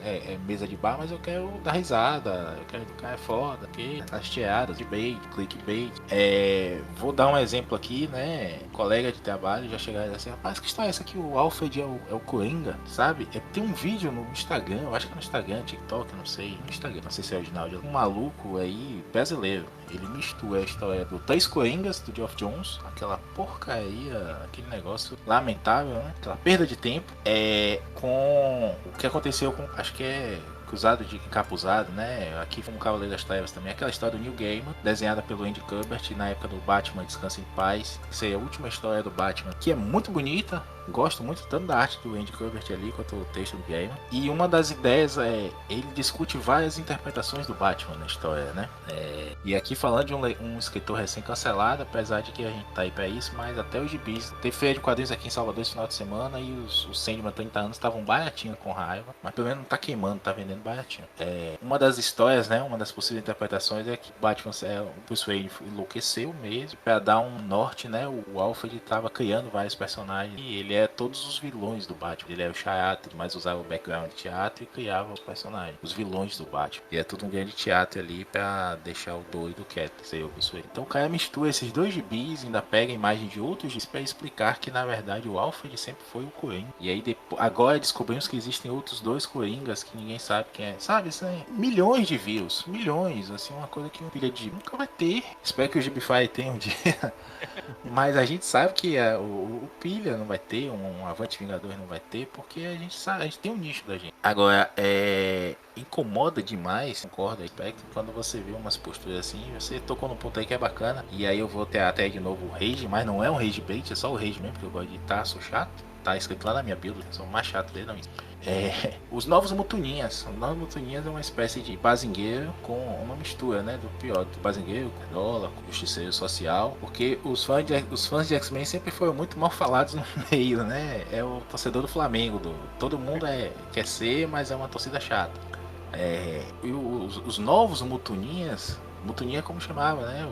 é mesa de bar, mas eu quero dar risada, eu quero que o cara é foda, que as tiadas de bait, clickbait. Vou dar um exemplo aqui, né, colega de trabalho já chegaram assim, rapaz, que história é essa aqui, o Alfred é o Coringa, sabe? Tem um vídeo no Instagram, eu acho que é no Instagram, TikTok, não sei, no Instagram, não sei se é original, de um maluco aí, brasileiro, ele mistura a história do 3 Coringas, do Geoff Jones, aquela porcaria, aquele negócio lamentável, né? Aquela perda de tempo, com o que aconteceu com, acho que é Cruzado de Encapuzado, né? Aqui foi um Cavaleiro das Trevas também. Aquela história do Neil Gaiman, desenhada pelo Andy Kubert na época do Batman Descansa em Paz. Isso aí é a última história do Batman, que é muito bonita. Gosto muito tanto da arte do Andy Kubert ali quanto o texto do Gaiman. E uma das ideias ele discute várias interpretações do Batman na história, né? E aqui falando de um escritor recém-cancelado, apesar de que a gente tá aí pra isso, mas até os gibis. Teve feira de quadrinhos aqui em Salvador esse final de semana e os Sandman 30 anos estavam baratinho com raiva, mas pelo menos não tá queimando, tá vendendo baratinho. Uma das histórias, né? Uma das possíveis interpretações é que o Batman, o Bruce Wayne enlouqueceu mesmo. Pra dar um norte, né? O Alfred tava criando vários personagens e ele todos os vilões do Batman. Ele é o teatro, mas usava o background de teatro e criava os personagens, os vilões do Batman. E é tudo um grande teatro ali pra deixar o doido quieto, sei eu, então o cara mistura esses 2 gibis, ainda pega a imagem de outros gibis pra explicar que na verdade o Alfred sempre foi o Coringa. E aí agora descobrimos que existem outros 2 Coringas que ninguém sabe quem é. Sabe, isso é milhões de views, milhões, assim, uma coisa que um pilha de nunca vai ter. Espero que o Gibify tenha um dia. Mas a gente sabe que o pilha não vai ter, um Avante Vingador não vai ter, porque a gente sabe, a gente tem um nicho da gente. Agora, incomoda demais, concorda, aspecto, quando você vê umas posturas assim, você tocou num ponto aí que é bacana, e aí eu vou ter até de novo o rage, mas não é um rage bait, é só o rage mesmo, porque eu gosto de editar, sou chato, tá escrito lá na minha build, sou o mais chato dele, não. Os Novos Mutuninhas. Os Novos Mutuninhas é uma espécie de bazingueiro com uma mistura, né, do pior, do bazingueiro, com dólar, com justiceiro social, porque os fãs de X-Men sempre foram muito mal falados no meio, né, é o torcedor do Flamengo, todo mundo quer ser, mas é uma torcida chata. E os Novos Mutuninhas, Mutuninha como chamava, né?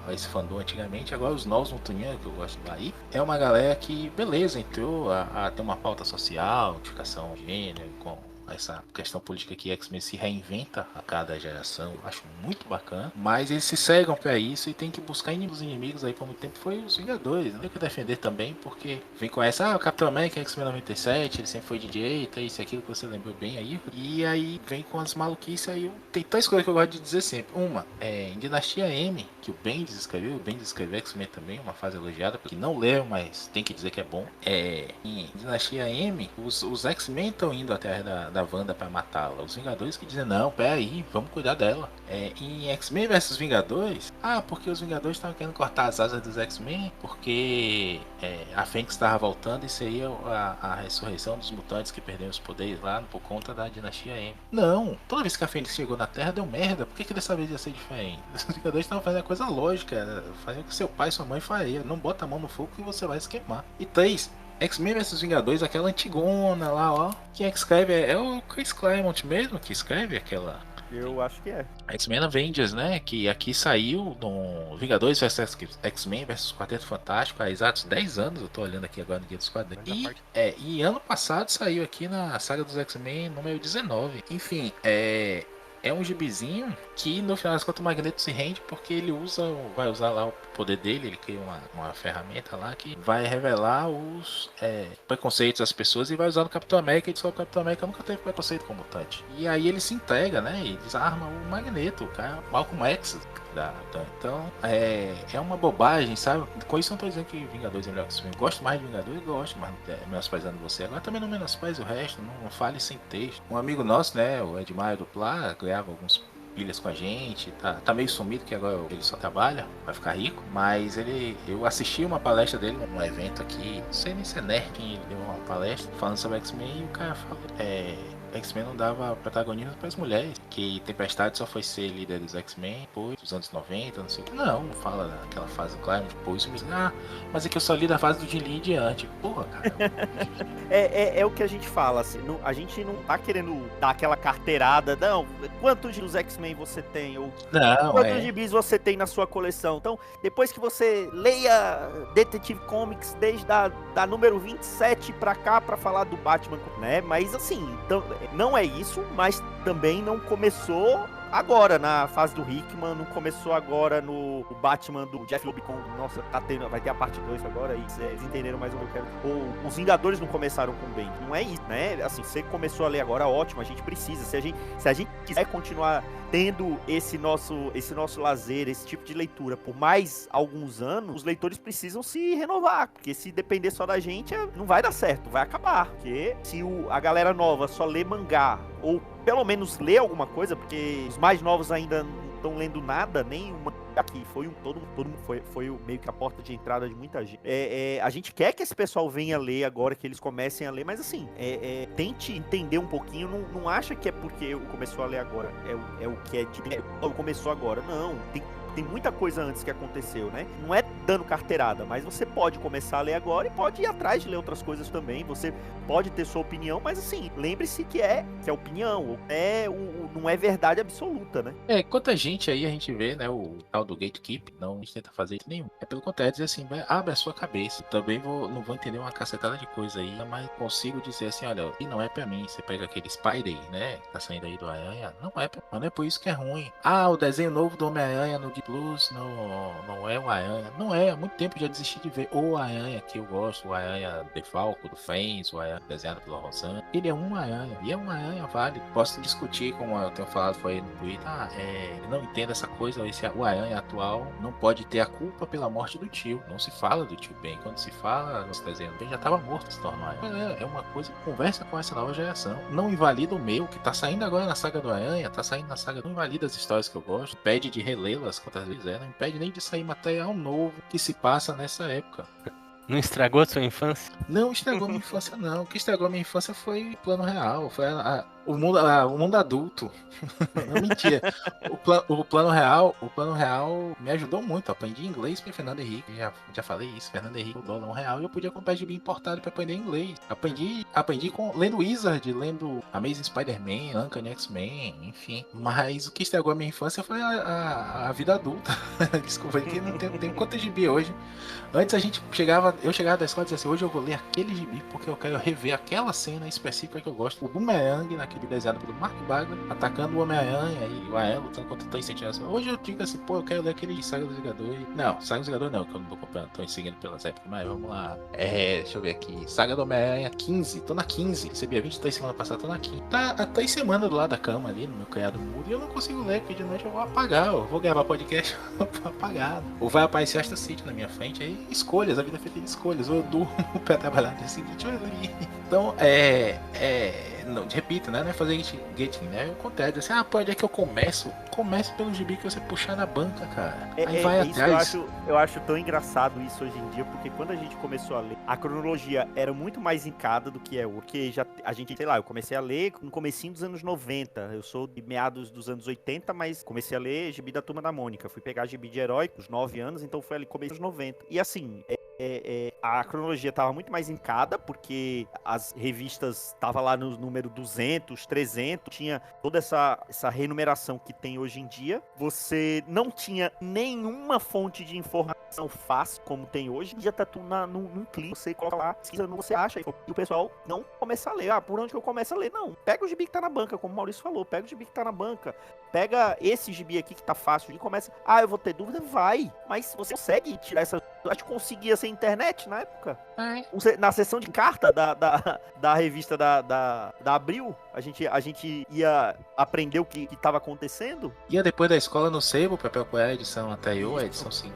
Esse fandom antigamente, agora os novos Mutuninha, que eu gosto daí, é uma galera que, beleza, entrou a ter uma pauta social, notificação de gênero, com essa questão política que X-Men se reinventa a cada geração, eu acho muito bacana, mas eles se cegam pra isso e tem que buscar os inimigos aí por muito tempo, foi os Vingadores, né? Tem que defender também, porque vem com essa, o Capitão América X-Men 97, ele sempre foi de direita, isso e aquilo que você lembrou bem aí, e aí vem com as maluquices aí, tem 3 coisas que eu gosto de dizer sempre. Uma, em Dinastia M, que o Bendis escreveu X-Men também, uma fase elogiada, porque não leram, mas tem que dizer que é bom. Em Dinastia M, os X-Men estão indo até da Wanda pra matá-la. Os Vingadores que dizem, não, peraí, vamos cuidar dela. Em X-Men vs Vingadores, porque os Vingadores estavam querendo cortar as asas dos X-Men, porque a Fênix estava voltando e seria a ressurreição dos mutantes que perderam os poderes lá por conta da Dinastia M. Não, toda vez que a Fênix chegou na Terra deu merda, por que dessa vez ia ser diferente? Os Vingadores estavam fazendo a coisa lógica, fazendo o que seu pai e sua mãe faria, não bota a mão no fogo que você vai se queimar. E 3, X-Men vs Vingadores, aquela antigona lá, ó. Quem é que escreve? É o Chris Claremont mesmo que escreve aquela. Eu acho que é. X-Men Avengers, né? Que aqui saiu no Vingadores vs X-Men vs Quarteto Fantástico há exatos 10 anos. Eu tô olhando aqui agora no Guia dos Quadrinhos. E ano passado saiu aqui na saga dos X-Men número 19. Enfim, é um gibizinho que no final das contas o Magneto se rende porque ele vai usar lá o poder dele, ele cria uma ferramenta lá que vai revelar os preconceitos das pessoas e vai usar no Capitão América, e diz que o Capitão América nunca teve preconceito com o mutante. E aí ele se entrega, né, e desarma o Magneto, o cara, Malcolm X. Então, é uma bobagem, sabe? Com isso eu não tô dizendo que Vingadores é melhor que X-Men. Gosto mais de Vingadores, gosto, mas menosprezando você. Agora também não menospreze o resto, não fale sem texto. Um amigo nosso, né, o Edmaio do Plá, ganhava alguns pilhas com a gente, tá meio sumido que agora ele só trabalha, vai ficar rico, mas eu assisti uma palestra dele num evento aqui, não sei nem se é nerd, ele deu uma palestra falando sobre X-Men e o cara falou, X-Men não dava protagonismo para as mulheres, que Tempestade só foi ser líder dos X-Men depois dos anos 90, não sei o que. Não fala daquela fase, claro, depois mas é que eu só li da fase do Jim Lee em diante. Porra, cara. é o que a gente fala, assim, a gente não tá querendo dar aquela carteirada, não, quantos dos X-Men você tem, ou quantos gibis você tem na sua coleção. Então, depois que você leia Detective Comics desde da número 27 pra cá, pra falar do Batman, né, mas assim, então, não é isso, mas também não começou agora na fase do Hickman, não começou agora no Batman do Jeff Loeb com, nossa, vai ter a parte 2 agora, e vocês entenderam mais o que eu quero. Ou os Vingadores não começaram com o Ben, não é isso, né? Assim, você começou a ler agora, ótimo, a gente precisa, se a gente quiser continuar tendo esse nosso lazer, esse tipo de leitura por mais alguns anos, os leitores precisam se renovar, porque se depender só da gente, não vai dar certo, vai acabar, porque se a galera nova só lê mangá, ou pelo menos lê alguma coisa, porque os mais novos ainda não estão lendo nada, nem uma aqui foi todo mundo foi meio que a porta de entrada de muita gente. A gente quer que esse pessoal venha ler agora, que eles comecem a ler, mas assim, tente entender um pouquinho, não acha que é porque começou a ler agora, é o que começou agora, não, tem muita coisa antes que aconteceu, né? Não é dando carteirada, mas você pode começar a ler agora e pode ir atrás de ler outras coisas também. Você pode ter sua opinião, mas assim, lembre-se que é opinião, não é verdade absoluta, né? Quanta gente aí a gente vê, né, o tal do gatekeep, não tenta fazer isso nenhum. Pelo contrário, dizer assim, abre a sua cabeça. Também não vou entender uma cacetada de coisa aí, mas consigo dizer assim, olha, e não é pra mim. Você pega aquele Spidey, né, que tá saindo aí do Aranha, não é por isso que é ruim. O desenho novo do Homem-Aranha no Plus não é o Aranha. Não é, há muito tempo já desisti de ver o Aranha que eu gosto, o Aranha de Falco, do Friends, o Aranha desenhado pelo Rosan. Ele é um Aranha, e é um Aranha válido. Posso discutir, como eu tenho falado, foi no Twitter, eu não entendo essa coisa, o Aranha atual não pode ter a culpa pela morte do tio. Não se fala do tio Ben. Quando se fala nesse desenho Ben, já estava morto, se torna Aranha. É uma coisa, conversa com essa nova geração. Não invalida o meu, que tá saindo agora na saga do Aranha, tá saindo na saga, não invalida as histórias que eu gosto, impede de relê-las quantas vezes não impede nem de sair material novo que se passa nessa época. Não estragou a sua infância? Não estragou minha infância, não. O que estragou minha infância foi o plano real, foi o mundo adulto. Não, mentira. O plano real me ajudou muito. Eu aprendi inglês para Fernando Henrique. Já falei isso. Fernando Henrique, o dólar R$1. E eu podia comprar gibi importado para aprender inglês. Aprendi lendo Wizard, lendo Amazing Spider-Man, Uncanny X-Men, enfim. Mas o que estragou a minha infância foi a vida adulta. Desculpa, que não tem quanto gibi hoje. Antes eu chegava da escola e dizia assim, hoje eu vou ler aquele gibi porque eu quero rever aquela cena específica que eu gosto. O Boomerang, naquele desenhado pelo Mark Bagley, atacando o Homem-Aranha e o Aranha lutando contra o Três Sentinelas. Hoje eu digo assim, eu quero ler aquele Saga dos Vingadores. Não, Saga dos Vingadores não, que eu não tô comprando, tô seguindo pelas épocas, mas vamos lá. Deixa eu ver aqui. Saga do Homem-Aranha 15, tô na 15. Recebi a 23 semana passada, tô na 15. Tá há 3 semanas do lado da cama ali, no meu criado mudo, e eu não consigo ler, porque de noite eu vou apagar, eu vou gravar podcast, eu vou apagar. Ou vai aparecer Asta City na minha frente, aí escolhas, a vida é feita de escolhas. Ou eu durmo pra trabalhar no dia seguinte, ou eu li. Então, não, repito, né? Não é fazer gating, né? Eu contrário, assim, onde é que eu começo? Comece pelo gibi que você puxar na banca, cara. Aí vai atrás. Eu acho tão engraçado isso hoje em dia, porque quando a gente começou a ler, a cronologia era muito mais hincada do que é hoje. Porque a gente, sei lá, eu comecei a ler no comecinho dos anos 90. Eu sou de meados dos anos 80, mas comecei a ler gibi da Turma da Mônica. Fui pegar gibi de herói com os 9 anos, então foi ali começo dos 90. E assim, a cronologia estava muito mais hincada, porque as revistas estavam lá no número 200, 300, tinha toda essa renumeração que tem hoje em dia. Você não tinha nenhuma fonte de informação fácil, como tem hoje. Já tá tudo num clique, você coloca lá, pesquisa, você acha, e o pessoal não começa a ler. Por onde que eu começo a ler? Não, pega o gibi que tá na banca, como o Maurício falou, pega o gibi que tá na banca, pega esse gibi aqui que tá fácil e começa, eu vou ter dúvida, vai, mas você consegue tirar essa... A gente conseguia sem internet na época. Na seção de carta da revista da Abril, a gente ia aprender o que estava acontecendo. Ia depois da escola no sebo pra procurar a edição anterior, a edição 5.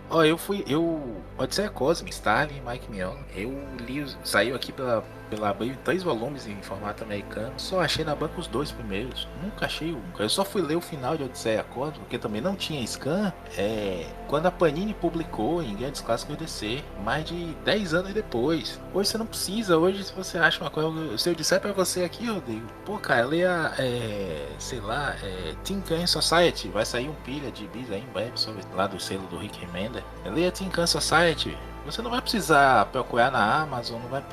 Odisseia Cósmica, Starling, Mike Mignola. Eu li, saiu aqui pela Abril 3 volumes em formato americano. Só achei na banca os 2 primeiros. Nunca achei um. Eu só fui ler o final de Odisseia Cósmica, porque também não tinha scan. Quando a Panini publicou em Grandes Clássicos DC, mais de 10 anos depois. Hoje você não precisa. Hoje, se você acha uma coisa, se eu disser pra você aqui, Rodrigo, cara, leia, Teen Can Society. Vai sair um pilha de bis aí em breve sobre lá do selo do Rick Remender. Leia Teen Can Society. Você não vai precisar procurar na Amazon, não vai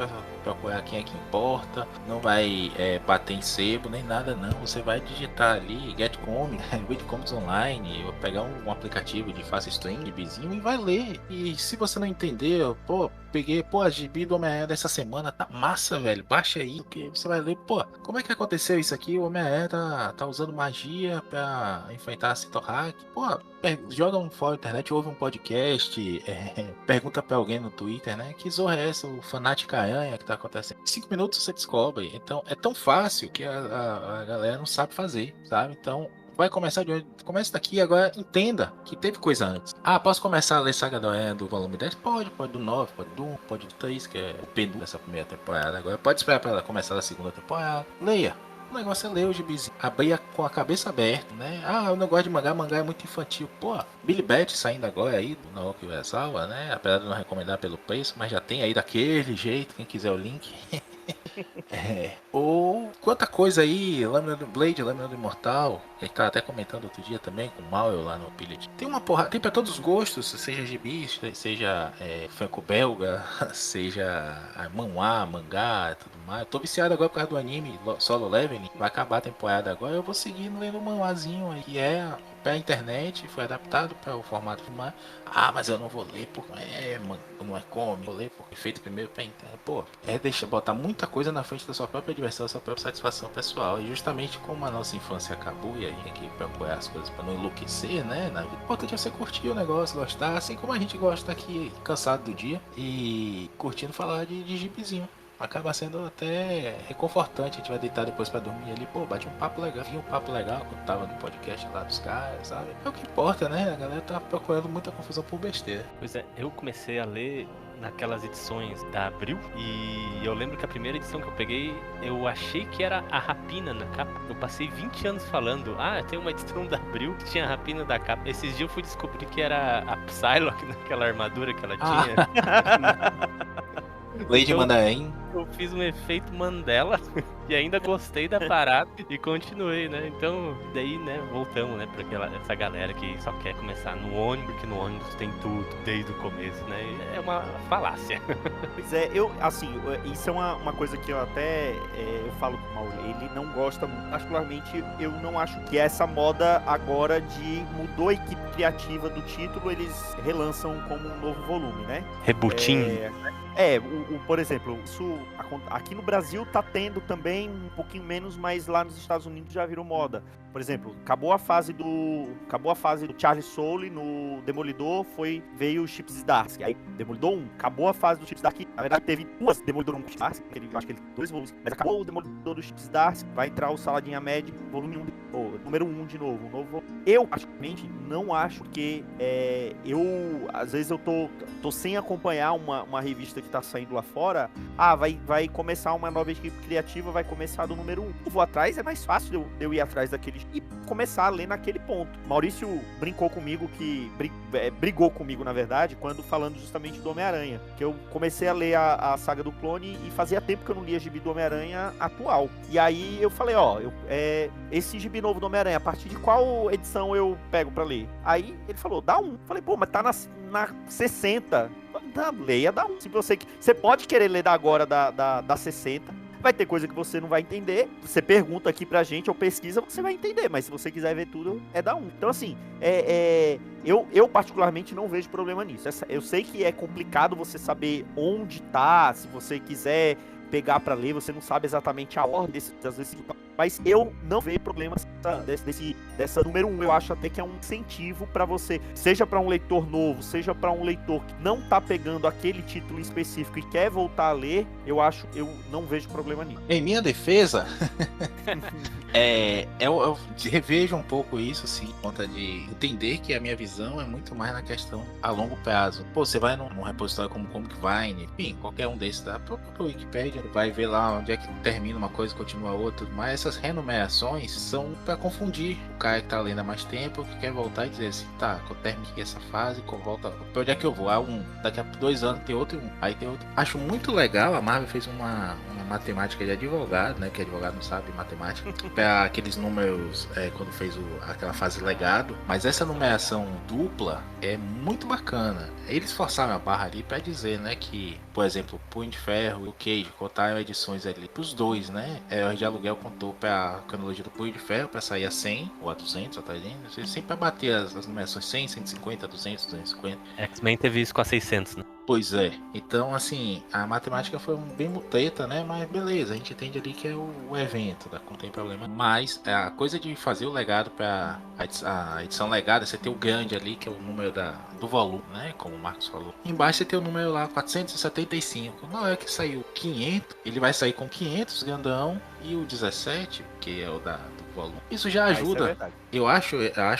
procurar quem é que importa, não vai bater em sebo, nem nada não. Você vai digitar ali, Get Comics, Read Comics Online, ou pegar um aplicativo de fast stream, de bizinho, e vai ler. E se você não entender, peguei, a gibi do Homem-Aranha dessa semana, tá massa, velho, baixa aí, que você vai ler, como é que aconteceu isso aqui? O Homem-Aranha tá usando magia pra enfrentar a Citohack. Joga um fórum na internet, ouve um podcast, pergunta pra alguém no Twitter, né? Que zorra é essa, o Fanática Aranha que tá acontecendo? Em 5 minutos você descobre. Então é tão fácil que a galera não sabe fazer, sabe? Então vai começar de onde? Começa daqui, agora entenda que teve coisa antes. Posso começar a ler Saga do Aranha do volume 10? Pode do 9, pode do 1, pode do 3, que é o penúltimo dessa primeira temporada. Agora pode esperar pra ela começar a segunda temporada. Leia. O negócio é ler o gibizinho, abrir com a cabeça aberta, né? Eu não gosto de mangá é muito infantil. Billy Bat saindo agora aí do Naoki Urasawa, né? Apesar de não recomendar pelo preço, mas já tem aí daquele jeito, quem quiser o link. Ou quanta coisa aí, Lâmina do Blade, Lâmina do Imortal. A gente tava até comentando outro dia também com o Mauer lá no Pilot. Tem uma porrada, tem pra todos os gostos, seja gibi, seja franco-belga, seja manhwa, mangá, tudo mais. Eu tô viciado agora por causa do anime Solo Leveling, vai acabar a temporada agora. Eu vou seguir lendo um manhwazinho aí, que pra internet, foi adaptado para o formato filmar. Mas eu não vou ler porque não é cômico, vou ler porque é feito primeiro pra internet. Deixa botar muita coisa na frente da sua própria diversão, da sua própria satisfação pessoal. E justamente como a nossa infância acabou e a gente tem que procurar as coisas para não enlouquecer, né? Na vida, o importante é você curtir o negócio, gostar, assim como a gente gosta aqui, cansado do dia e curtindo falar de gibizinho. Acaba sendo até reconfortante. A gente vai deitar depois pra dormir ali, bate um papo legal. Vi um papo legal quando tava no podcast lá dos caras, sabe? É o que importa, né? A galera tá procurando muita confusão por besteira. Pois é, eu comecei a ler naquelas edições da Abril e eu lembro que a primeira edição que eu peguei, eu achei que era a Rapina na capa. Eu passei 20 anos falando, tem uma edição da Abril que tinha a Rapina da capa. Esses dias eu fui descobrir que era a Psylocke naquela armadura que ela tinha. Lady Mandarim. Eu fiz um efeito Mandela e ainda gostei da parada e continuei, né? Então, daí, né, voltamos, né, pra essa galera que só quer começar no ônibus, porque no ônibus tem tudo desde o começo, né? É uma falácia. Pois é, isso é uma coisa que eu até eu falo com o Mauro, ele não gosta muito, particularmente eu não acho que essa moda agora mudou a equipe criativa do título, eles relançam como um novo volume, né? Rebootinho. Por exemplo, isso aqui no Brasil tá tendo também um pouquinho menos, mas lá nos Estados Unidos já virou moda. Por exemplo, acabou a fase do Charlie Soule no Demolidor, veio o Chip Zdarsky. Aí, Demolidor 1, acabou a fase do Chip Zdarsky. Na verdade, teve 2 Demolidor 1 do Chip Zdarsky, eu acho que ele 2 volumes, mas acabou o Demolidor do Chip Zdarsky, vai entrar o Saladin Ahmed, volume 1, número 1 de novo, um novo volume. Eu, particularmente, não acho que às vezes eu tô sem acompanhar uma revista que tá saindo lá fora. Vai começar uma nova equipe criativa, vai começar do número 1. Eu vou atrás, é mais fácil eu ir atrás daquele e começar a ler naquele ponto. Maurício brincou comigo brigou comigo, na verdade, quando falando justamente do Homem-Aranha, que eu comecei a ler a saga do Clone e fazia tempo que eu não lia gibi do Homem-Aranha atual. E aí eu falei, esse gibi novo do Homem-Aranha, a partir de qual edição eu pego pra ler? Aí ele falou, dá um. Falei, mas tá na na 60. Leia da 1. Se você pode querer ler da agora da 60. Vai ter coisa que você não vai entender. Você pergunta aqui pra gente ou pesquisa, você vai entender. Mas se você quiser ver tudo, é da 1. Então, assim, eu particularmente não vejo problema nisso. Eu sei que é complicado você saber onde tá. Se você quiser pegar pra ler, você não sabe exatamente a ordem das vezes. Mas eu não vejo problemas dessa número 1. Eu acho até que é um incentivo pra você, seja pra um leitor novo, seja pra um leitor que não tá pegando aquele título específico e quer voltar a ler, eu não vejo problema nisso. Em minha defesa, eu revejo um pouco isso, assim, por conta de entender que a minha visão é muito mais na questão a longo prazo. Pô, você vai num repositório como Comic Vine, enfim, qualquer um desses, da própria Wikipedia, vai ver lá onde é que termina uma coisa e continua outra, mas essas renumerações são para confundir o cara que tá lendo há mais tempo, que quer voltar e dizer assim, tá, eu termino aqui essa fase, volta, pra onde é que eu vou? Daqui a 2 anos tem outro, aí tem outro. Acho muito legal, a Marvel fez uma matemática de advogado, né, que advogado não sabe matemática, para aqueles números, quando fez aquela fase legado, mas essa numeração dupla é muito bacana. Eles forçaram a barra ali para dizer, né, que, por exemplo, Punho de Ferro e o Cage contaram edições ali pros dois, né, de aluguel contou para a cronologia do Punho de Ferro para sair a 100 ou a 200, tá entendendo? Sempre para bater as numerações 100, 150, 200, 250. X-Men teve isso com a 600, né? Pois é, então assim, a matemática foi bem muteta, né, mas beleza, a gente entende ali que é o evento, tá? Não tem problema. Mas a coisa de fazer o legado para a edição legada, você tem o grande ali, que é o número do volume, né, como o Marcos falou. Embaixo você tem o número lá, 475. Na hora que saiu 500, ele vai sair com 500 grandão e o 17, que é o do volume. Isso já ajuda. Isso eu acho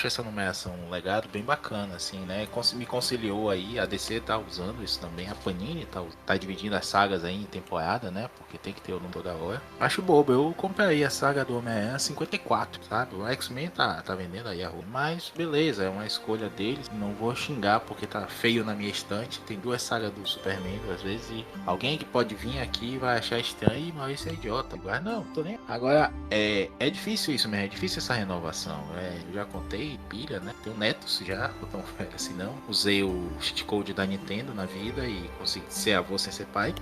essa numeração um legado bem bacana, assim, né? Me conciliou aí, a DC tá usando isso também, a Panini tá dividindo as sagas aí em temporada, né? Porque tem que ter o número da hora. Acho bobo, eu comprei a saga do Homem-Aranha 54, sabe? O X-Men tá vendendo aí a rua. Mas beleza, é uma escolha deles. Não vou xingar porque tá feio na minha estante. Tem 2 sagas do Superman, às vezes, e alguém que pode vir aqui vai achar estranho e mas isso é idiota. Mas não, tô nem. Agora, é difícil isso mesmo, é difícil essa renovação. Eu já contei, pilha, né? Tenho netos já, tão velho assim não. Usei o cheat code da Nintendo na vida e consegui ser avô sem ser pai.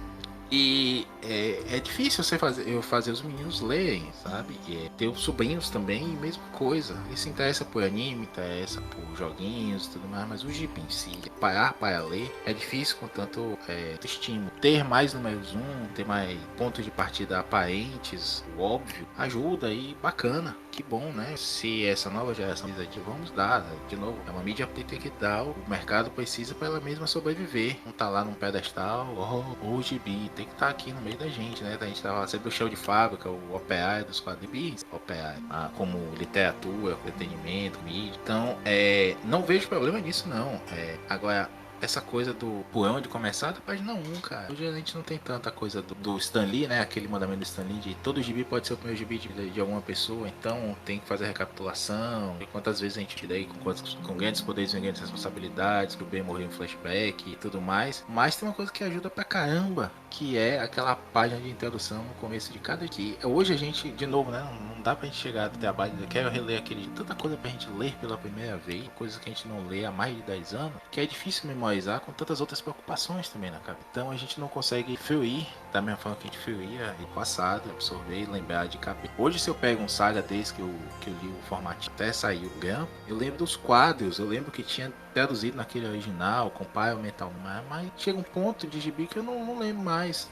E é difícil eu fazer os meninos lerem, sabe? E ter os sobrinhos também, mesma coisa. Eles se interessa por anime, interessa por joguinhos e tudo mais, mas o gibi em si, parar para ler, é difícil com tanto estímulo. Ter mais números 1, ter mais pontos de partida aparentes, o óbvio, ajuda e bacana. Que bom, né? Se essa nova geração diz aqui, vamos dar, né? De novo, é uma mídia que tem que dar, o mercado precisa para ela mesma sobreviver. Não tá lá num pedestal, o gibi tem que estar aqui no meio da gente, né? A gente tava sempre o show de fábrica, o operário dos quadrinhos, como literatura, entretenimento, mídia. Então, não vejo problema nisso, não. Agora, essa coisa do por onde começar da página 1, cara. Hoje a gente não tem tanta coisa do Stan Lee, né? Aquele mandamento do Stan Lee de todo gibi pode ser o primeiro gibi de alguma pessoa, então tem que fazer a recapitulação. E quantas vezes a gente tira aí com grandes poderes e grandes responsabilidades, que o Ben morreu em flashback e tudo mais. Mas tem uma coisa que ajuda pra caramba, que é aquela página de introdução no começo de cada dia. Hoje a gente, de novo, né? Não dá pra gente chegar até a base, quero reler tanta coisa pra gente ler pela primeira vez, coisas que a gente não lê há mais de 10 anos, que é difícil memorizar com tantas outras preocupações também na cabeça. Então a gente não consegue fluir da mesma forma que a gente fluía no passado, absorver e lembrar de cabeça. Hoje, se eu pego um saga desse que eu li o formatinho até sair o grampo, eu lembro dos quadros, eu lembro que tinha traduzido naquele original, compile mental, mas chega um ponto de gibi que eu não lembro mais.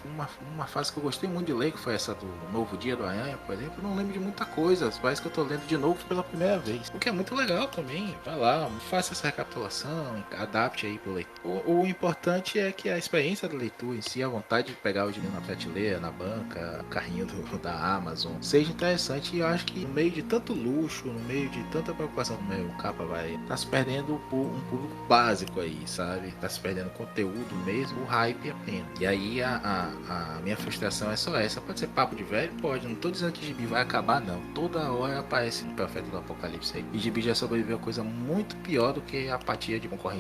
Uma fase que eu gostei muito de ler, que foi essa do Novo Dia do Aranha, por exemplo, eu não lembro de muita coisa, parece que eu tô lendo de novo pela primeira vez, o que é muito legal também. Vai lá, faça essa recapitulação, adapte aí pro leitor. O importante é que a experiência da leitura em si, a vontade de pegar o gibi na prateleira, na banca, carrinho da Amazon, seja interessante. E eu acho que no meio de tanto luxo, no meio de tanta preocupação com o capa tá se perdendo um público básico aí, sabe? Tá se perdendo conteúdo mesmo, o hype apenas. E aí a minha frustração é só essa. Pode ser papo de velho? Pode. Não tô dizendo que gibi vai acabar, não. Toda hora aparece o Profeta do Apocalipse aí. E gibi já sobreviveu a coisa muito pior do que a apatia de concorrência.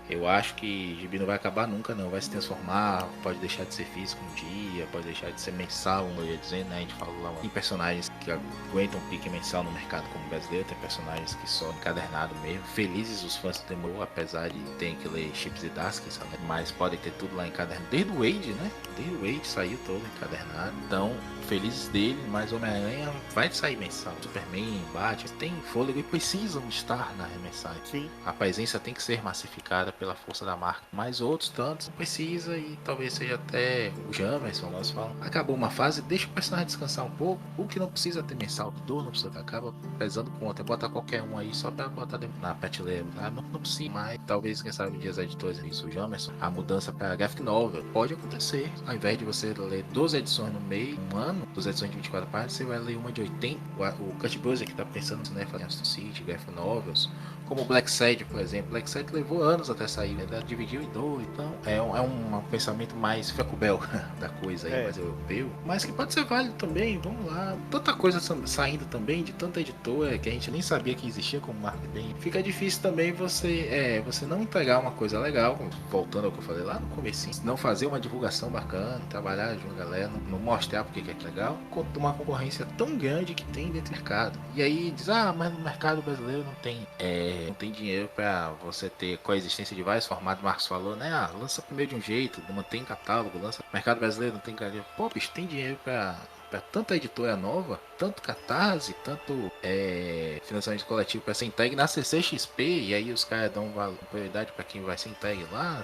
Eu acho que gibi não vai acabar nunca, não. Vai se transformar, pode deixar de ser físico um dia. franquia, pode deixar de ser mensal, como eu ia dizer, né? A gente falou lá, tem personagens que aguentam um pique mensal no mercado como brasileiro, tem personagens que só encadernado mesmo. Felizes os fãs do Demolor, apesar de ter que ler Chips e Dasks, né? Mas podem ter tudo lá encadernado. Desde o Wade, né? Desde o Wade saiu todo encadernado. Então, felizes dele, mas Homem-Aranha vai sair mensal. Superman, Batman, tem fôlego e precisam estar na mensagem. Sim. A presença tem que ser massificada pela força da marca. Mas outros tantos não precisa, e talvez seja até o Jamerson, nós falamos. Acabou uma fase, deixa o personagem descansar um pouco. O que não precisa ter mensal de dor, não precisa, acaba pesando conta. Bota qualquer um aí só pra botar na prateleira. Não precisa mais. Talvez, quem sabe, um dia os editores isso, o Jamerson, a mudança para graphic novel pode acontecer. Ao invés de você ler 12 edições no meio, um ano, 12 edições de 24 páginas, você vai ler uma de 80. O Cut Buzzer que tá pensando, né, fazer Aston City, graphic novels, como o Black Sad, por exemplo. Black Sad levou anos até sair, né? Dividiu em dois, então é um pensamento mais Fecubel da coisa aí, mais europeu, mas que pode ser válido também. Vamos lá, tanta coisa saindo também de tanta editora que a gente nem sabia que existia como marketing. Fica difícil também você não entregar uma coisa legal, voltando ao que eu falei lá no comecinho, não fazer uma divulgação bacana, trabalhar junto com a galera, não mostrar porque que é legal, com uma concorrência tão grande que tem dentro do mercado. E aí diz, mas no mercado brasileiro não tem dinheiro para você ter coexistência de vários formatos. Marcos falou, né? Lança primeiro de um jeito, não mantém catálogo, lança. Mercado brasileiro não tem dinheiro. Pô, bicho, tem dinheiro para tanta editora nova, tanto Catarse, tanto financiamento coletivo para ser entregue na CCXP, e aí os caras dão prioridade para quem vai ser entregue lá.